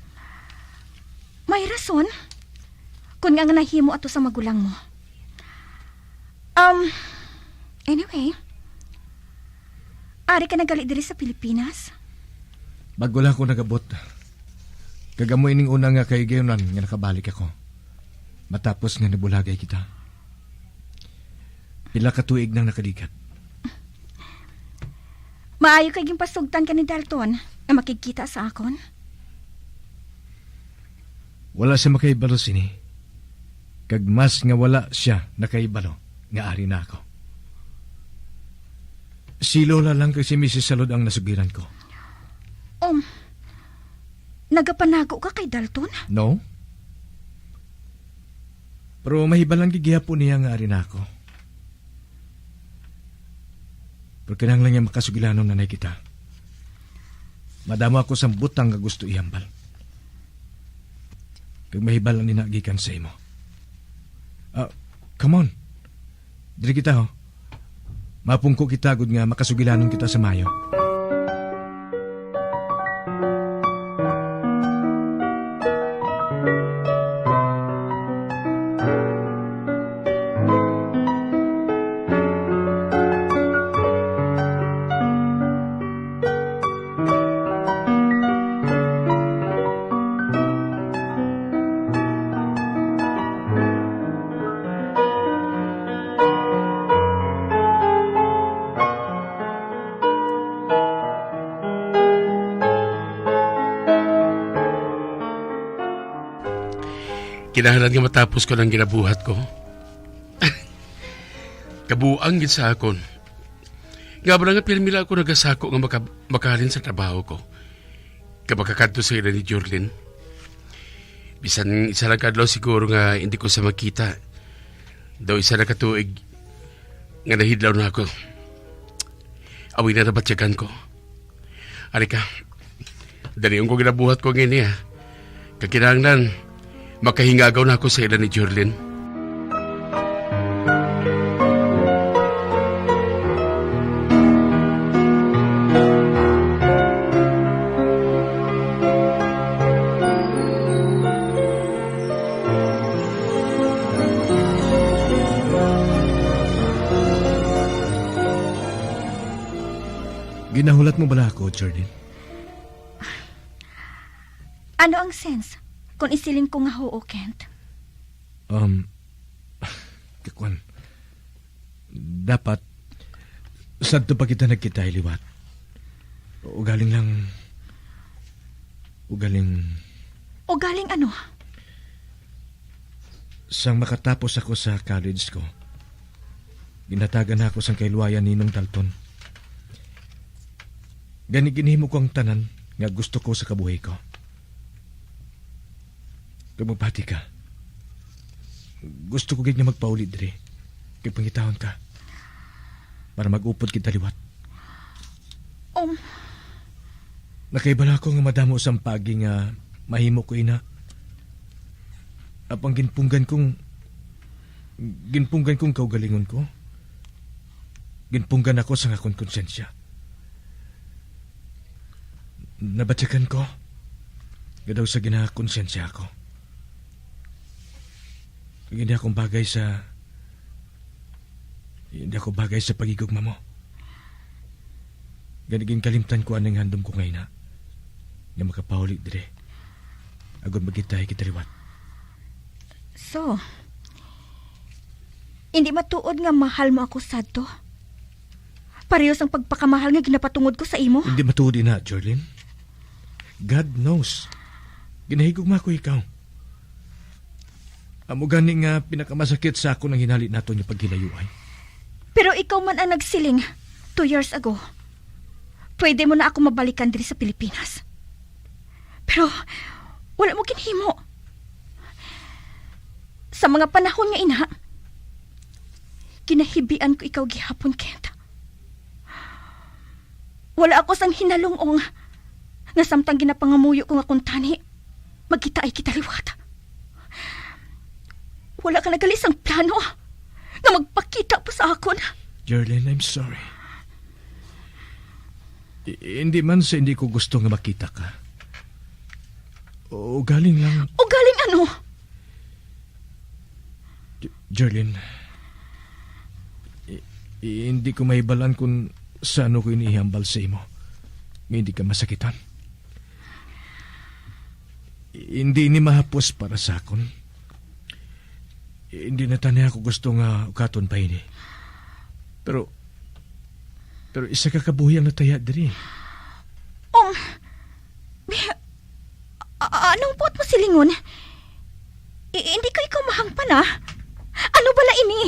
Speaker 14: May rason. Kung nga nahimo ato sa magulang mo. Anyway, ari ka nagali diri sa Pilipinas?
Speaker 5: Bago lang ako nagabot. Kagamoy ning una nga kay Gayonan nga nakabalik ako. Matapos nga nabulagay kita. Pila ka tuig nang nakadikat.
Speaker 14: Maayo kay gimpasugtan ka ni Dalton na makikita sa akon?
Speaker 5: Wala siya makaibalo sini. Kag mas nga wala siya nakaibalo nga ari na ako. Si Lola lang kay si Mrs. Salud ang nasugiran ko.
Speaker 14: Nagapanago ka kay Dalton?
Speaker 5: No. Pero mahibalang gigihapon niya nga ari na ako. Pero kinahanglan niya makasugilanon nanay kita. Madama ako sa butang nga gusto ihambal. Kag mahibalang ninagikan sa imo. Come on. Diri kita ho. Mapungko kita gud nga makasugilanon kita sa Mayo.
Speaker 4: Kinahanglan nga matapos ko ng ginabuhat ko. Kabuang gid sa akon. Nga ba nga pirmila ako nagasako nga makahalin sa trabaho ko. Kabakakadto sa ila ni Jorlyn. Bisan isa lang kadlaw siguro nga hindi ko sa makita. Daw isa na katuig nga nahidlaw na ako. Awi na nabatsyagan ko. Alika, dali ko ginabuhat ko ngayon niya. Kakinahanglan, makahingagaw na ako sa ila ni Jorlyn.
Speaker 5: Ginahulat mo bala ako, Jordan?
Speaker 14: Ano ang sense kung isilin ko nga ho, Kent?
Speaker 5: Kakwan. Dapat, sadto pa kita nagkita iliwat. Ugaling
Speaker 14: Ugaling ano?
Speaker 18: Sang makatapos ako sa college ko, ginatagan ako sang kailuwayan ni Ninong Dalton. Gani ginhimo ko ang tanan nga gusto ko sa kabuhay ko. Kumapati ka. Gusto ko gid nga magpaulit dire. Kay pangitahon ka. Para mag-upod kita liwat. Nakaibala ko nga madamo sang pagi nga mahimo ko ina. Apang ginpunggan kong kaugalingon ko. Ginpunggan ako sa akong konsensya. Nabatyakan ko. Gadaw sa ginakonsensya ako. Hindi ako bagay sa pagigugma mo. Ganiging kalimtan ko anong handom ko ngayon na makapaulit dire. Agad magkitay kitaliwat.
Speaker 14: So, hindi matuod nga mahal mo ako sadto. Parehas ang pagpakamahal nga ginapatungod ko sa imo.
Speaker 18: Hindi matuod ina, Jorlin. God knows. Ginahigugma ko ikaw. Amo gani nga pinakamasakit sa ako nang hinali nato niya paghinayuay.
Speaker 14: Pero ikaw man ang nagsiling 2 years ago. Pwede mo na ako mabalikan diri sa Pilipinas. Pero wala mo ginhimo. Sa mga panahon nga ina, kinahibian ko ikaw gihapon, Kent. Wala ako sang hinalungong nga samtang ginapangamuyo ko nga kuntani, magkita ay kita liwata. Wala ka nagalisang plano nga magpakita pa sa akon.
Speaker 18: Jerlyn, I'm sorry. Hindi man sa hindi ko gusto nga makita ka. O galing lang...
Speaker 14: O galing ano?
Speaker 18: Jerlyn, hindi ko maibalan kung saan ko inihambal sa imo. Hindi ka masakitan. Hindi ni mahapos para sa akon. Hindi na tani ako gusto nga ukaton pa ini. Pero isa ka kabuhi ang nataya diri.
Speaker 14: Anong pot mo silingon? Hindi ko ikaw mahangpan ah. Ano bala ini?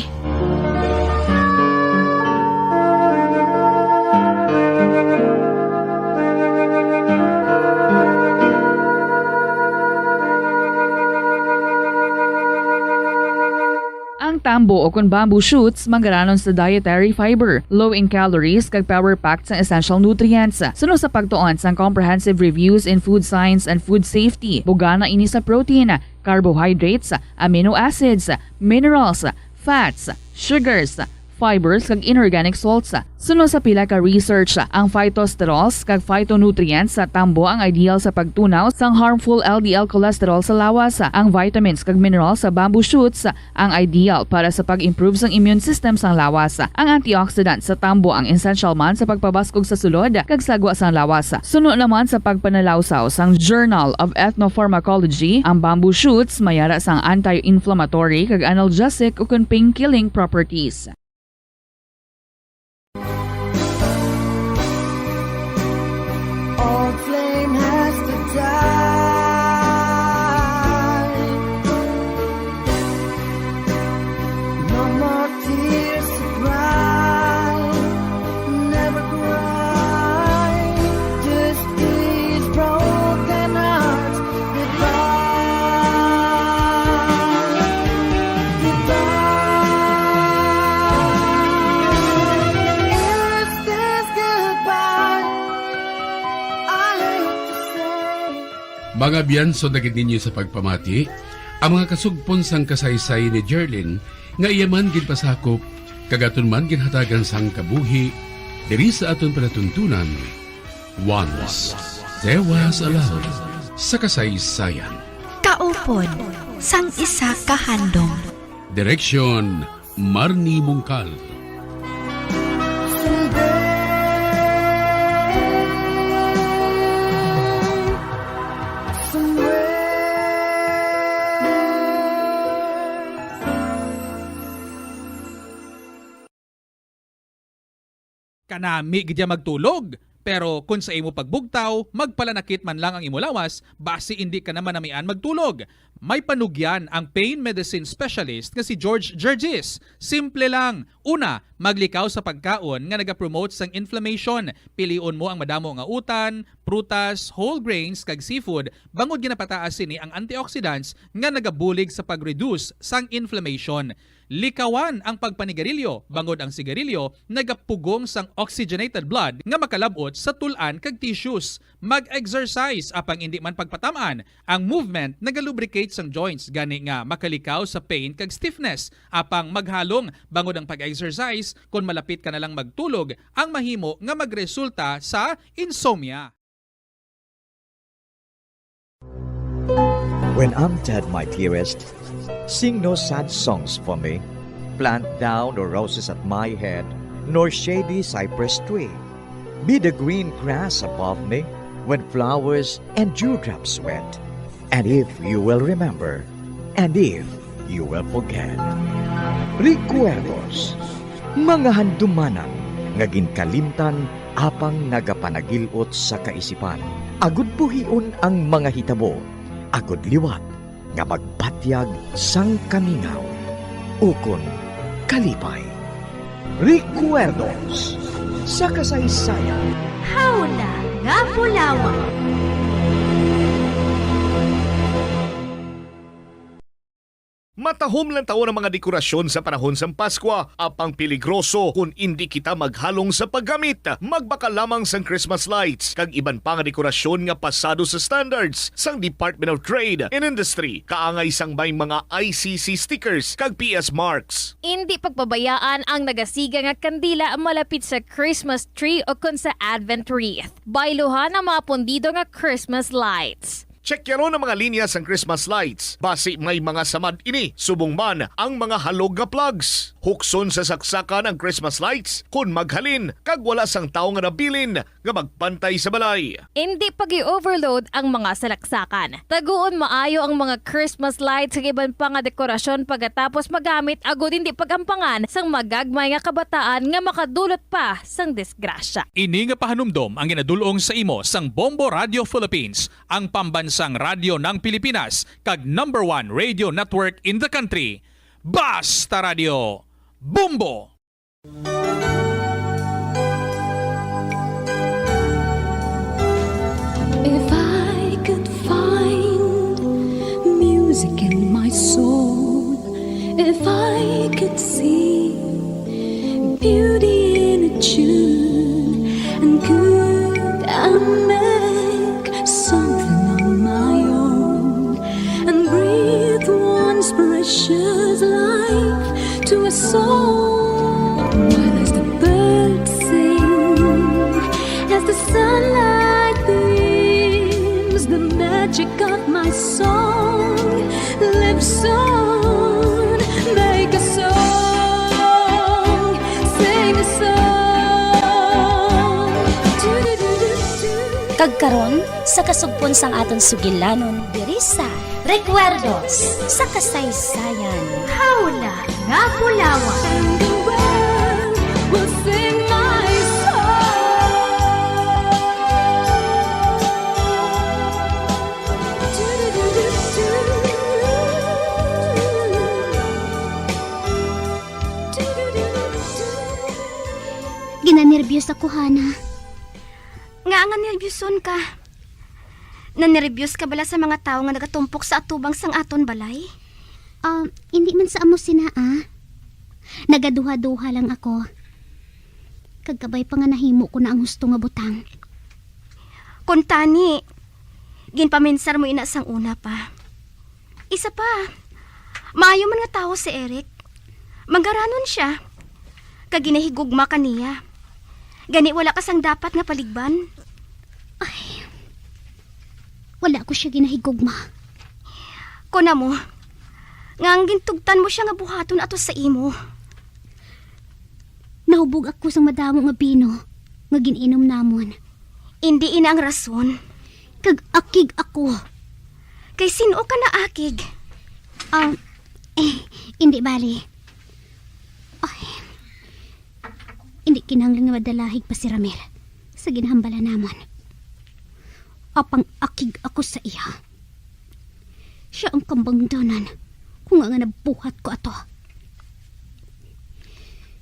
Speaker 8: Ang tambo o kung bamboo shoots manggaranon sa dietary fiber, low in calories kag power-packed sa essential nutrients. Suno sa pagtuon sang comprehensive reviews in food science and food safety, bugana ini sa protein, carbohydrates, amino acids, minerals, fats, sugars, fibers kag inorganic salts. Suno sa pila ka research, ang phytosterols kag phytonutrients sa tambo ang ideal sa pagtunaw sang harmful LDL cholesterol sa lawas. Ang vitamins kag minerals sa bamboo shoots ang ideal para sa pag-improve sang immune system sang lawas. Ang antioxidants sa tambo ang essential man sa pagpabaskog sa sulod kag sagwa sang lawas. Suno naman sa pagpanalawsaw sang Journal of Ethnopharmacology, ang bamboo shoots mayara sang anti-inflammatory kag analgesic o pain-killing properties.
Speaker 13: Old flame has to die. No more tears to cry. Never cry. Just these broken hearts. Goodbye. Goodbye. Is this goodbye?
Speaker 4: Mga biyanso na ninyo sa pagpamati, ang mga kasugpon sang kasaysay ni Jerlyn nga iyaman ginpasakop, kagaton man ginhatagan sang kabuhi, diri sa aton panatuntunan. Once, there was a love sa kasaysayan.
Speaker 19: Kaupon, sang isa kahandom.
Speaker 4: Direksyon, Marnie Mungkal.
Speaker 12: Kanami gidya magtulog. Pero kung sa imo pagbugtaw, magpalanakit man lang ang imo lawas, basi hindi ka naman namian magtulog. May panugyan ang pain medicine specialist nga si George Gergis. Simple lang. Una, maglikaw sa pagkaon nga nagapromote sang inflammation. Piliun mo ang madamo nga utan, prutas, whole grains kag seafood bangod ginapataas sini ang antioxidants nga nagabulig sa pag-reduce sang inflammation. Likawan ang pagpanigarilyo bangod ang sigarilyo nagapugong sang oxygenated blood nga makalabot sa tulan kag tissues. Mag-exercise apang hindi man pagpatamaan. Ang movement nagalubricate sang joints gani nga makalikaw sa pain kag stiffness. Apang maghalong bangod ang pag-exercise kung malapit ka na lang magtulog ang mahimo nga magresulta sa insomnia.
Speaker 10: When I'm dead, my dearest, sing no sad songs for me. Plant down no roses at my head, nor shady cypress tree. Be the green grass above me when flowers and dewdrops wet. And if you will remember, and if you will forget. Recuerdos, mga handumanan, nga ginkalimtan apang nagapanagilot sa kaisipan. Agud buhion ang mga hitabo, agud liwat, nga magpatyag sang kamingaw. Ukon, kalipay. Recuerdos, sa kasaysayan.
Speaker 19: Hawla nga Pulawan.
Speaker 16: Matahom lang taon ang mga dekorasyon sa panahon sa Pasko, apang peligroso kung hindi kita maghalong sa paggamit. Magbaka lamang sang Christmas lights kag iban pa nga dekorasyon nga pasado sa standards sang Department of Trade and Industry. Kaangay sang may mga ICC stickers kag PS marks.
Speaker 20: Hindi pagpabayaan ang nagasiga nga kandila malapit sa Christmas tree o kun sa Advent wreath. Bailuhan ang mga pundido nga Christmas lights.
Speaker 16: Check yaron ang mga linya sang Christmas lights. Basi may mga samad ini. Subong man ang mga halog nga plugs. Hukson sa saksakan ang Christmas lights kun maghalin kag wala sang tao nga nabilin nga magpantay sa balay.
Speaker 20: Hindi pag-i-overload ang mga salaksakan. Taguon maayo ang mga Christmas lights sa iban pa nga dekorasyon pagkatapos magamit agud hindi pagampangan sang magagmay nga kabataan nga makadulot pa sang disgrasya.
Speaker 12: Ini nga pahanumdom ang ginadulong sa imo sang Bombo Radio Philippines, ang pambansang radyo ng Pilipinas kag #1 radio network in the country. Basta Radio Bombo!
Speaker 13: If I could find music in my soul, if I could see beauty in a tune, and could I make something on my own, and breathe once precious life to a soul, while as the birds sing, as the sunlight beams, the magic of my song lives on. Make a song, sing a song.
Speaker 21: Kagkaron sa kasugpon sang aton sugilanon diri sa Recuerdos sa kasaysayan.
Speaker 19: Hawla nga Pulawan.
Speaker 13: Will sing my
Speaker 14: Ginanervyos ako, Hana. Nga nervyoson ka. Nanervyos ka bala sa mga tao nga nagatumpok sa atubang sang aton balay?
Speaker 22: Hindi man sa amo sinaa. Nagaduha-duha lang ako. Kagkabay pa nga nahimo ko na ang husto nga butang.
Speaker 14: Kuntani, ginpaminsar mo ina sang una pa. Isa pa, maayo man nga tao si Eric. Magaranon siya. Kaginahigugma kaniya. Gani wala kasang dapat nga paligban.
Speaker 22: Ay, wala ko siya ginahigugma.
Speaker 14: Kuna mo, nga ang gintugtan mo siya nga buhaton ato sa imo.
Speaker 22: Nahubog ako sa madamo nga bino nga gininom namon.
Speaker 14: Hindi ina ang rason.
Speaker 22: Kag-akig ako.
Speaker 14: Kay sino ka na akig?
Speaker 22: Hindi bali. Ay, hindi kinahanglan nga madalahig pa si Ramel. sa ginhambala namon. Apang akig ako sa iya. Siya ang kambangdanan kung nga nabuhat ko ato.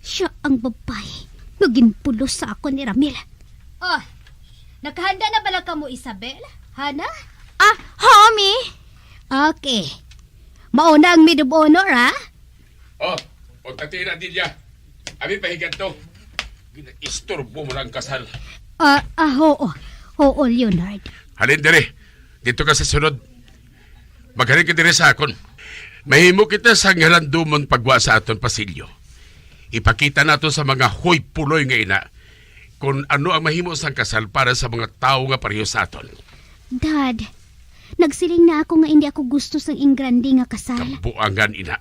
Speaker 22: Siya ang babae nga ginpulos sa ako ni Ramil.
Speaker 19: Oh, nakahanda na bala ka mo, Isabel? Hana?
Speaker 22: Ah, homie! Okay. Mauna ang maid of honor, ha?
Speaker 4: Oh, huwag tatira din niya. Abi pahigan to. Istorbo mo lang kasal.
Speaker 22: Oo. Oo, Leonard.
Speaker 4: Halin dire. Dito ka sa sunod. Magaling ka dire sa akon. Mahimo kita sa ngalandumon pagwa sa aton pasilyo. Ipakita nato sa mga huy puloy nga ina kung ano ang mahimo sang kasal para sa mga tao nga pareho sa aton.
Speaker 22: Dad, nagsiling na ako nga hindi ako gusto sang ingrandi nga kasal.
Speaker 4: Buangan ina.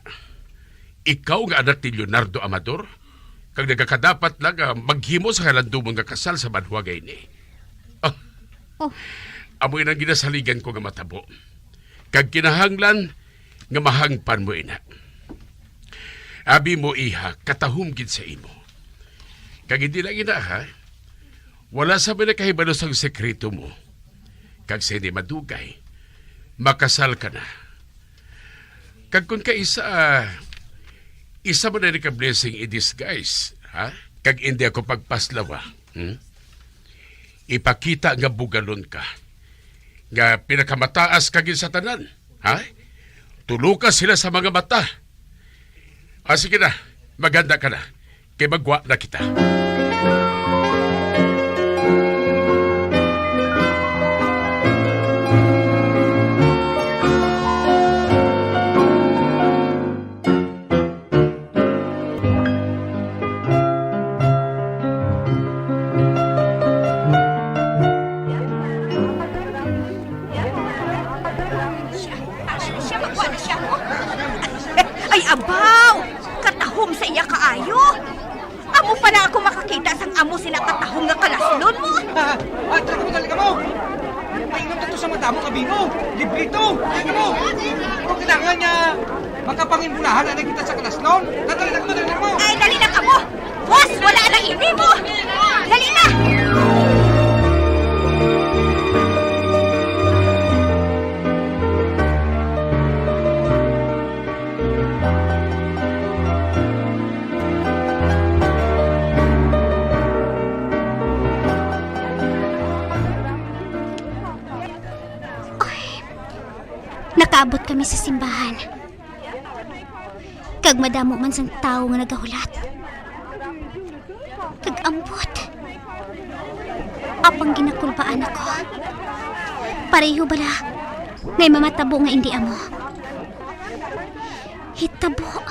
Speaker 4: Ikaw nga anak ni Leonardo Amador, kag nagakadapat lang maghimo sa ngalandumon nga kasal sa banhuagay ni. Amoy nang ginasaligan ko nga matabo. Kag kinahanglan nga mahangpan mo ina. Abi mo iha, katahom gid sa imo. Kag hindi lang ina ha, wala sa binakahibalo sang sekreto mo. Kag sa hindi madugay, makasal ka na. Kag kung ka isa mo na rin ka blessing in disguise, ha? Kag hindi ako pagpaslawa, ipakita nga bugalon ka. Nga pinakamataas kagin sa tanan, ha? Tulukas sila sa mga mata. Sige na, maganda ka na. Kay magwa na kita.
Speaker 14: Ay, abaw! Katahom sa iya kaayo! Amo pa na ako makakita sang amo sina katahom nga kalaslon mo!
Speaker 9: Dali ka mo! Mainom na to sa mata mo, kabi mo! Libre to! Dali ka mo! Kung kailangan niya makapangimbulahan na kita sa kalaslon, dali na mo!
Speaker 14: Ay, dali na ka mo! Boss, wala na ini mo! Dali na!
Speaker 22: Nakaabot kami sa simbahan. Kag madamo man sang tao nga nagahulat. Kag ambot. Apang ginakulbaan ako. Pareho bala. Ngay mamatabo nga hindi amo. Hitabo.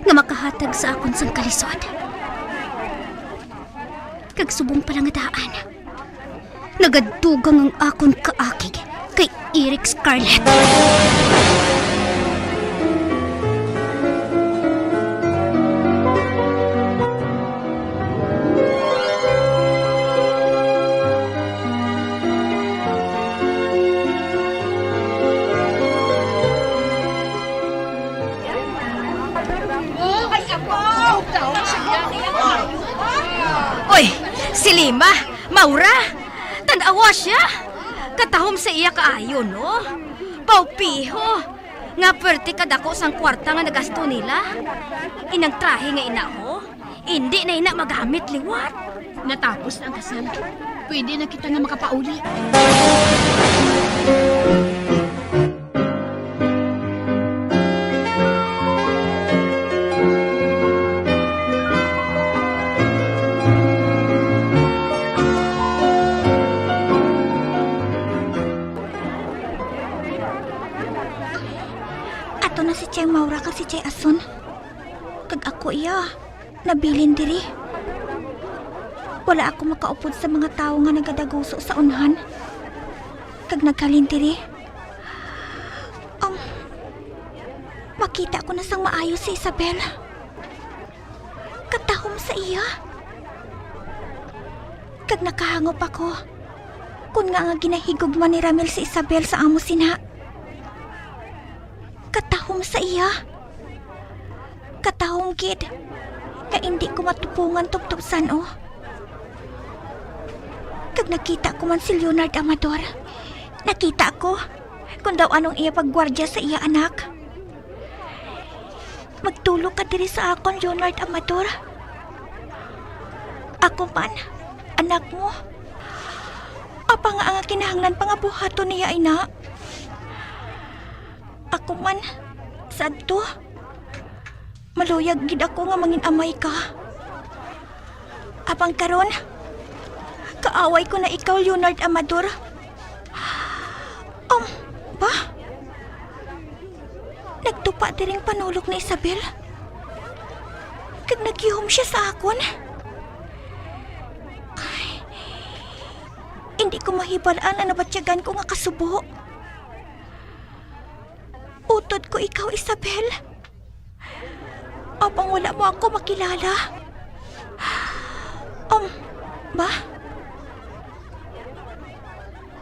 Speaker 22: Nga makahatag sa akon sang kalisod. Kag subong pala nga daan. Nagadugang ang akon kaakig kay Eric Scarlett.
Speaker 14: Oy, si Lima, Maura, tanawa siya. Katahom sa iya kaayo, no? Paupiho. Nga pwerte kadako sang kwarta nga nagasto nila. Inang trahe nga ina ho. Hindi na ina magamit liwat.
Speaker 11: Natapos na ang kasal. Pwede na kita nga makapauli.
Speaker 14: Si Chay Maura ka si Chay Ason. Kag ako iya, nabilin diri. Wala ako makaupod sa mga tao nga nagadaguso sa unahan. Kag naghalin diri. Makita ko na sang maayo si Isabel. Katahom sa iya. Kag nakahangop ako. Kung nga ginahigugman ni Ramil si Isabel sa amo sina. Katahom sa iya. Katahom, kid. Nga hindi ko matupungan tugtugsan, oh. Kag nakita ko man si Leonard Amador. Nakita ko kung daw anong iya paggwardya sa iya anak. Magtulog ka diri sa akon, Leonard Amador. Ako man, anak mo. Apa nga ang kinahanglan pa nga buhaton niya, ina? Ako man, sadto. Maluyag gid ako nga mangin amay ka. Apang karon, kaaway ko na ikaw, Leonard Amador. Ba? Nagtupa diring panulok ni Isabel. Kag nagyuhom siya sa akon. Ay, hindi ko mahibalaan ang nabatyagan ko nga kasubo. Utod ko ikaw, Isabel. Apang wala mo ako makilala. Ba?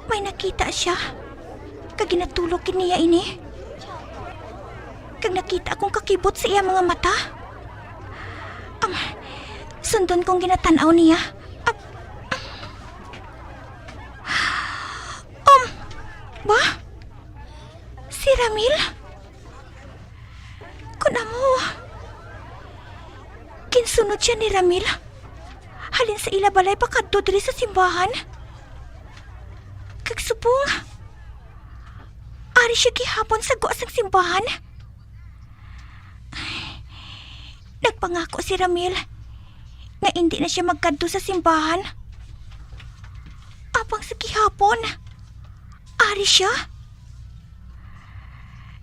Speaker 14: May nakita siya. Kag ginatulog niya ini. Kag nakita akong kakibot sa iya mga mata. Sundon kong ginatanaw niya. Ba? Si Ramil? Kuna mo. Kinsunod siya ni Ramil. Halin sa ila balay pakadto diri sa simbahan. Kag subong. Ari siya gihapon sa guas ng simbahan. Nagpangako si Ramil nga hindi na siya magkadto sa simbahan. Apang sa gihapon, ari siya.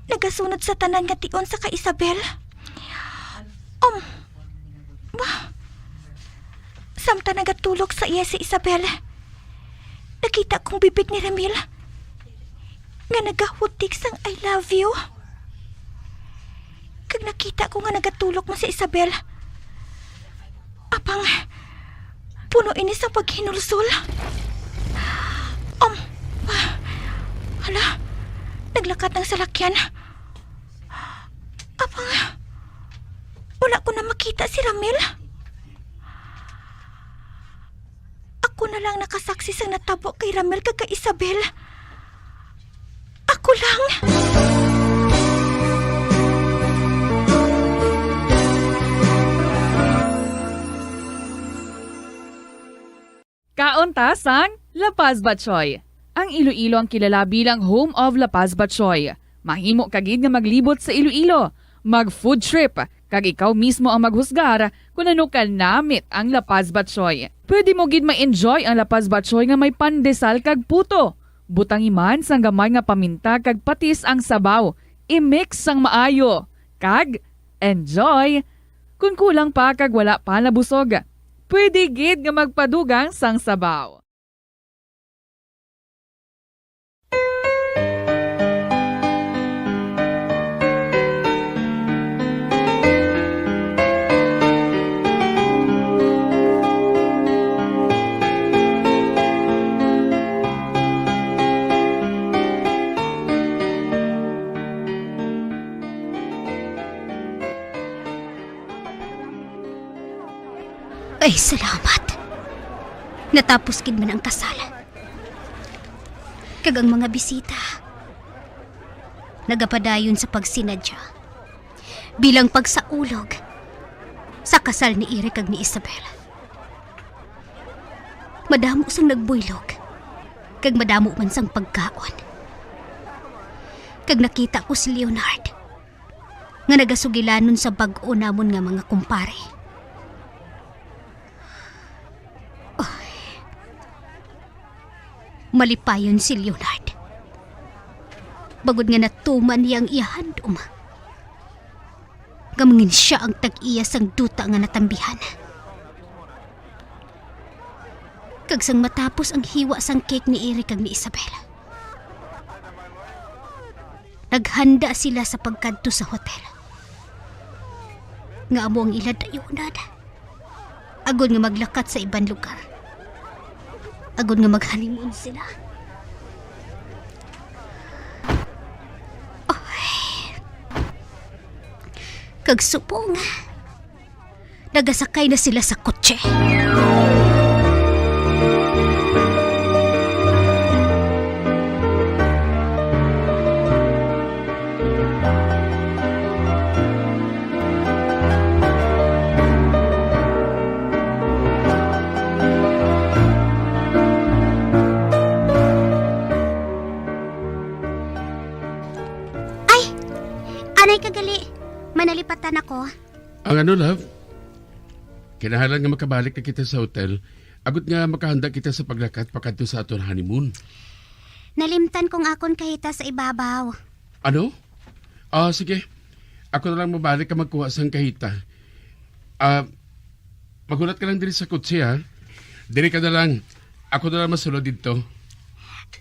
Speaker 14: Nagasunod sa tanan nga tion sa kay Isabel. Ba? Samta nagatulog sa iya si Isabel. Nakita kong bibig ni Ramil nga nagahutik sang I love you. Kag nakita ko nga nagatulog mo si Isabel. Apang puno ini sa paghinulsol. Hala, naglakat ng salakyan. Apang wala ko na makita si Ramil. Ako na lang nakasaksi sa natabo kay Ramil kag kay Isabel. Ako lang.
Speaker 8: Kauntasang La Paz Batchoy. Ang Iloilo ang kilala bilang home of La Paz Batchoy. Mahimo kagid nga maglibot sa Iloilo, mag-food trip, kag ikaw mismo ang maghusgar kung ano ka namit ang La Paz Batchoy. Pwede mo gid ma-enjoy ang La Paz Batchoy nga may pandesal kag puto. Butangi man sang gamay nga paminta kag patis ang sabaw. I-mix sang maayo. Kag enjoy. Kung kulang pa kag wala pa nabusog, pwede gid nga magpadugang sang sabaw.
Speaker 22: Ay, salamat. Natapos gid man ang kasal. Kag ang mga bisita nagapadayon sa pagsinadya bilang pagsaulog sa kasal ni Ire kag ni Isabel. Madamo sang nagbuylog kag madamo man sang pagkaon. Kag nakita ko si Leonard nga nagasugilanon sa bag-o namon nga mga kumpare. Malipayon si Leonard. Bagod nga natuman niyang ihandom. Gamangin siya ang tag-iya sang duta nga natambihan. Kag sang matapos ang hiwa sang cake ni Eric kag ni Isabel. Naghanda sila sa pagkadto sa hotel. Nga amo ang ila dayunan. Agod nga maglakat sa ibang lugar. Agod nga mag-honeymoon sila. Kag supong, nagasakay na sila sa kotse. nagkanaon ako.
Speaker 4: Ang ano, love? Kinahanglan nga makabalik na kita sa hotel. Agot nga makahanda kita sa paglakat pakadto sa aton honeymoon.
Speaker 22: Nalimtan kong akon kahita sa ibabaw.
Speaker 4: Ano? Sige. Ako na lang mabalik ka magkuha sang kahita. Magulat ka lang diri sa kutsi, ha? Diri ka na lang. Ako na lang masulod dito.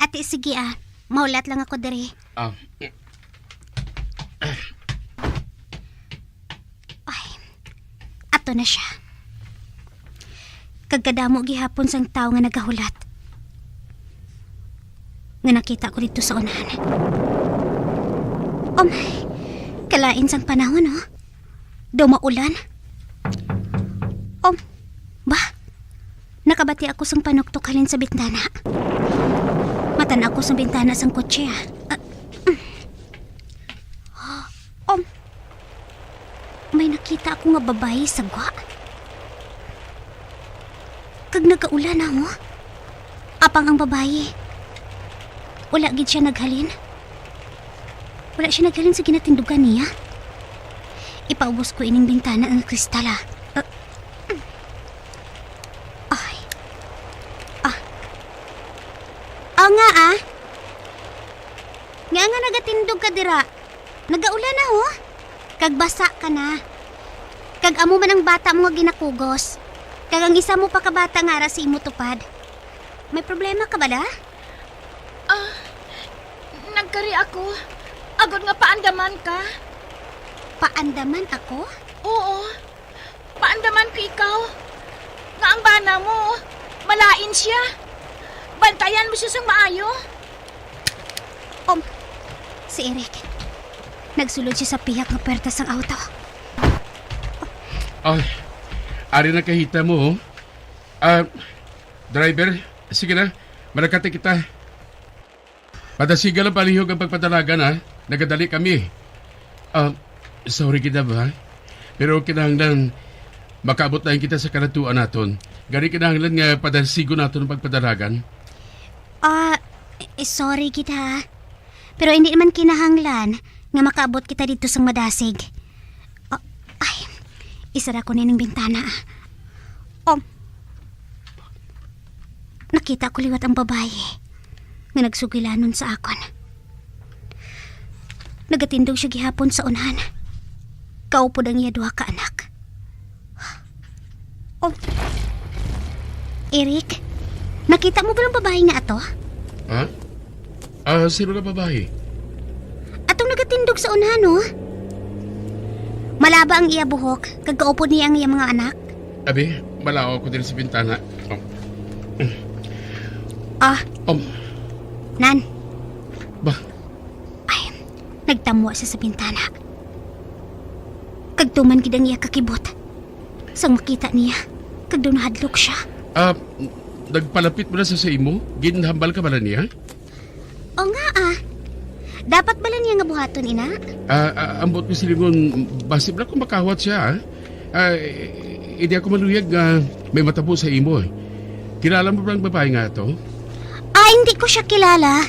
Speaker 22: Ate, sige Maulat lang ako diri. Ay, ato na siya. Kagkadamo gihapon sang tao nga nagahulat. Nga nakita ko dito sa unahan. Oh my, kalain sang panahon, oh. Daw maulan. Nakabati ako sang panuktok halin sa bintana. Matan ako sa bintana sang kotse, may nakita ako nga babae sa gwa. Kag nagaulan mo. Apang ang babae. Wala gid siya naghalin. Wala siya naghalin sa ginatindugan niya. Ipaubos ko ining bintana ng kristala. Nga nagatindog ka dira. Nagaulan na Kag basa ka na. Kag amo man ang bata mo nga ginakugos. Kag ang isa mo pa ka bata nga ara si imo tupad. May problema ka ba da?
Speaker 11: Nagkari ako. Agod nga paandaman ka.
Speaker 22: Paandaman ako?
Speaker 11: Oo. Paandaman ko ikaw. Nga ang bana mo, malain siya. Bantayan mo siya sang maayo.
Speaker 22: Si Eric. Nagsulod siya sa piyak ng perta sang auto.
Speaker 4: Ari na kahita mo, driver, sige na, malakati kita. Padasiga lang palihog ang pagpadalagan, ha? Nagadali kami. Sorry kita ba? Pero kinahanglan makaabot na kita sa kanatuan naton. Gari kinahanglan nga padasigo naton ang pagpadalagan.
Speaker 22: Sorry kita. Pero hindi naman kinahanglan nga makaabot kita dito sa madasig. Isara ko na ng bintana. Nakita ko liwat ang babae nga nagsugilanon sa akon. Nagatindog siya gihapon sa unahan. Kaupod ang iya duha ka anak. Eric, nakita mo ba ang babae nga ato?
Speaker 4: Sino na babae?
Speaker 22: Atong nagatindog sa unahan, Malaba ang iya buhok, kagaupod niya ang iya mga anak.
Speaker 4: Abi, malaw ako din sa bintana.
Speaker 22: Nan.
Speaker 4: Ba?
Speaker 22: Nagtamwa siya sa bintana. Kagtuman gid ang iya kakibot. Sang makita niya, kagdoon hadlok siya.
Speaker 4: Nagpalapit mo na sa imo? Ginhambal ka ba na niya?
Speaker 22: O nga Dapat bala niya nga buhaton, ina?
Speaker 4: Ambot ko silingon, basib na kung makawat siya, hindi ako maluyag may matabo sa imo, Kilala mo ba ang babae nga ito?
Speaker 22: Hindi ko siya kilala.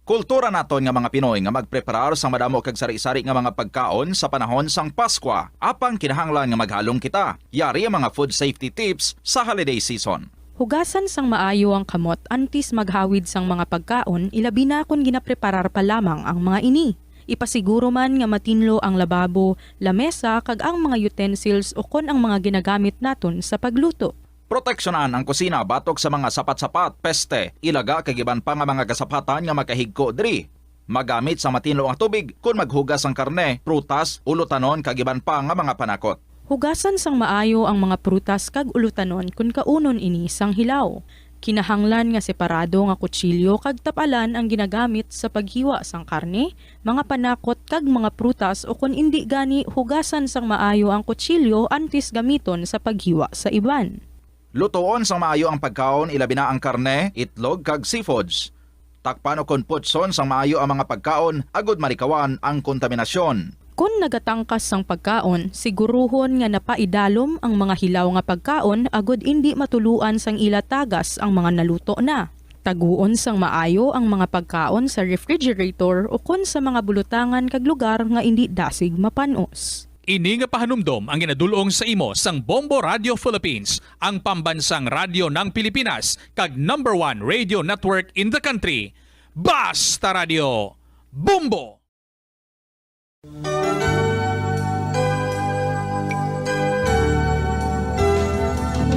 Speaker 1: Kultura naton nga mga Pinoy nga magpreparar sang madamo kag sari-sari nga mga pagkaon sa panahon sang Pasko. Apang kinahanglan nga maghalong kita. Yari ang mga food safety tips sa holiday season.
Speaker 3: Hugasan sang maayo ang kamot antes maghawid sang mga pagkaon, ilabi na kung ginapreparar pa lamang ang mga ini. Ipasiguro man nga matinlo ang lababo, lamesa kag ang mga utensils o kon ang mga ginagamit naton sa pagluto.
Speaker 1: Proteksyonan ang kusina batok sa mga sapat-sapat, peste, ilaga kag iban pa nga mga kasapatan nga makahigko diri. Magamit sa matinlo ang tubig kung maghugas ang karne, prutas, ulutanon kag iban pa nga mga panakot.
Speaker 3: Hugasan sang maayo ang mga prutas kag ulutanon kung kaunon ini sang hilaw. Kinahanglan nga separado nga kutsilyo kag tapalan ang ginagamit sa paghiwa sang karne, mga panakot kag mga prutas o kung indi gani hugasan sang maayo ang kutsilyo antes gamiton sa paghiwa sa iban.
Speaker 1: Lutoon sang maayo ang pagkaon, ilabi na ang karne, itlog kag seafoods. Takpan o kon putson sang maayo ang mga pagkaon, agud marikawan ang kontaminasyon.
Speaker 3: Kung nagatangkas sang pagkaon, siguruhon nga napaidalom ang mga hilaw nga pagkaon agud indi matuluan sang ilatagas ang mga naluto na. Taguon sang maayo ang mga pagkaon sa refrigerator o kun sa mga bulutangan kag lugar nga indi dasig mapanos.
Speaker 12: Ini nga pahanumdom ang ginadulong sa imo sang Bombo Radio Philippines, ang pambansang radyo ng Pilipinas kag #1 radio network in the country. Basta Radio Bombo!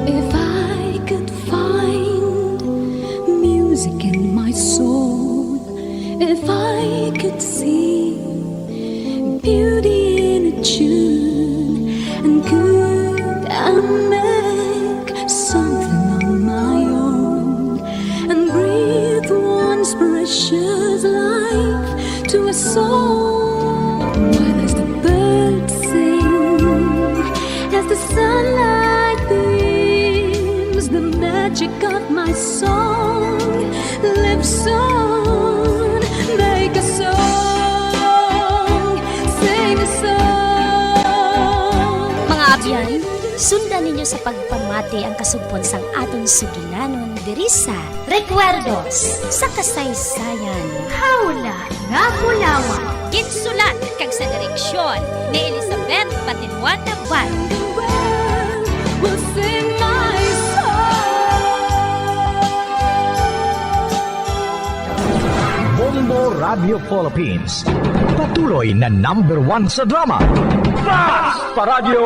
Speaker 13: If I could find music in my soul, if I could see beauty in a tune, and could I make something on my own, and breathe once precious life to a soul, while as the birds sing, as the sunlight beams, the magic of my song lives on. Make a song, sing a song.
Speaker 21: Mga abyan, sundan ninyo sa pagpamati ang kasugpon sang aton sugilanon diri sa Recuerdos sa kasaysayan.
Speaker 19: Hawla nga hulawan.
Speaker 21: Ginsulat kag sa direksyon ni Elizabeth Patinwan Nabal.
Speaker 13: We'll sing my
Speaker 23: Bombo Radio Philippines. Patuloy na #1 sa drama. Basta Radio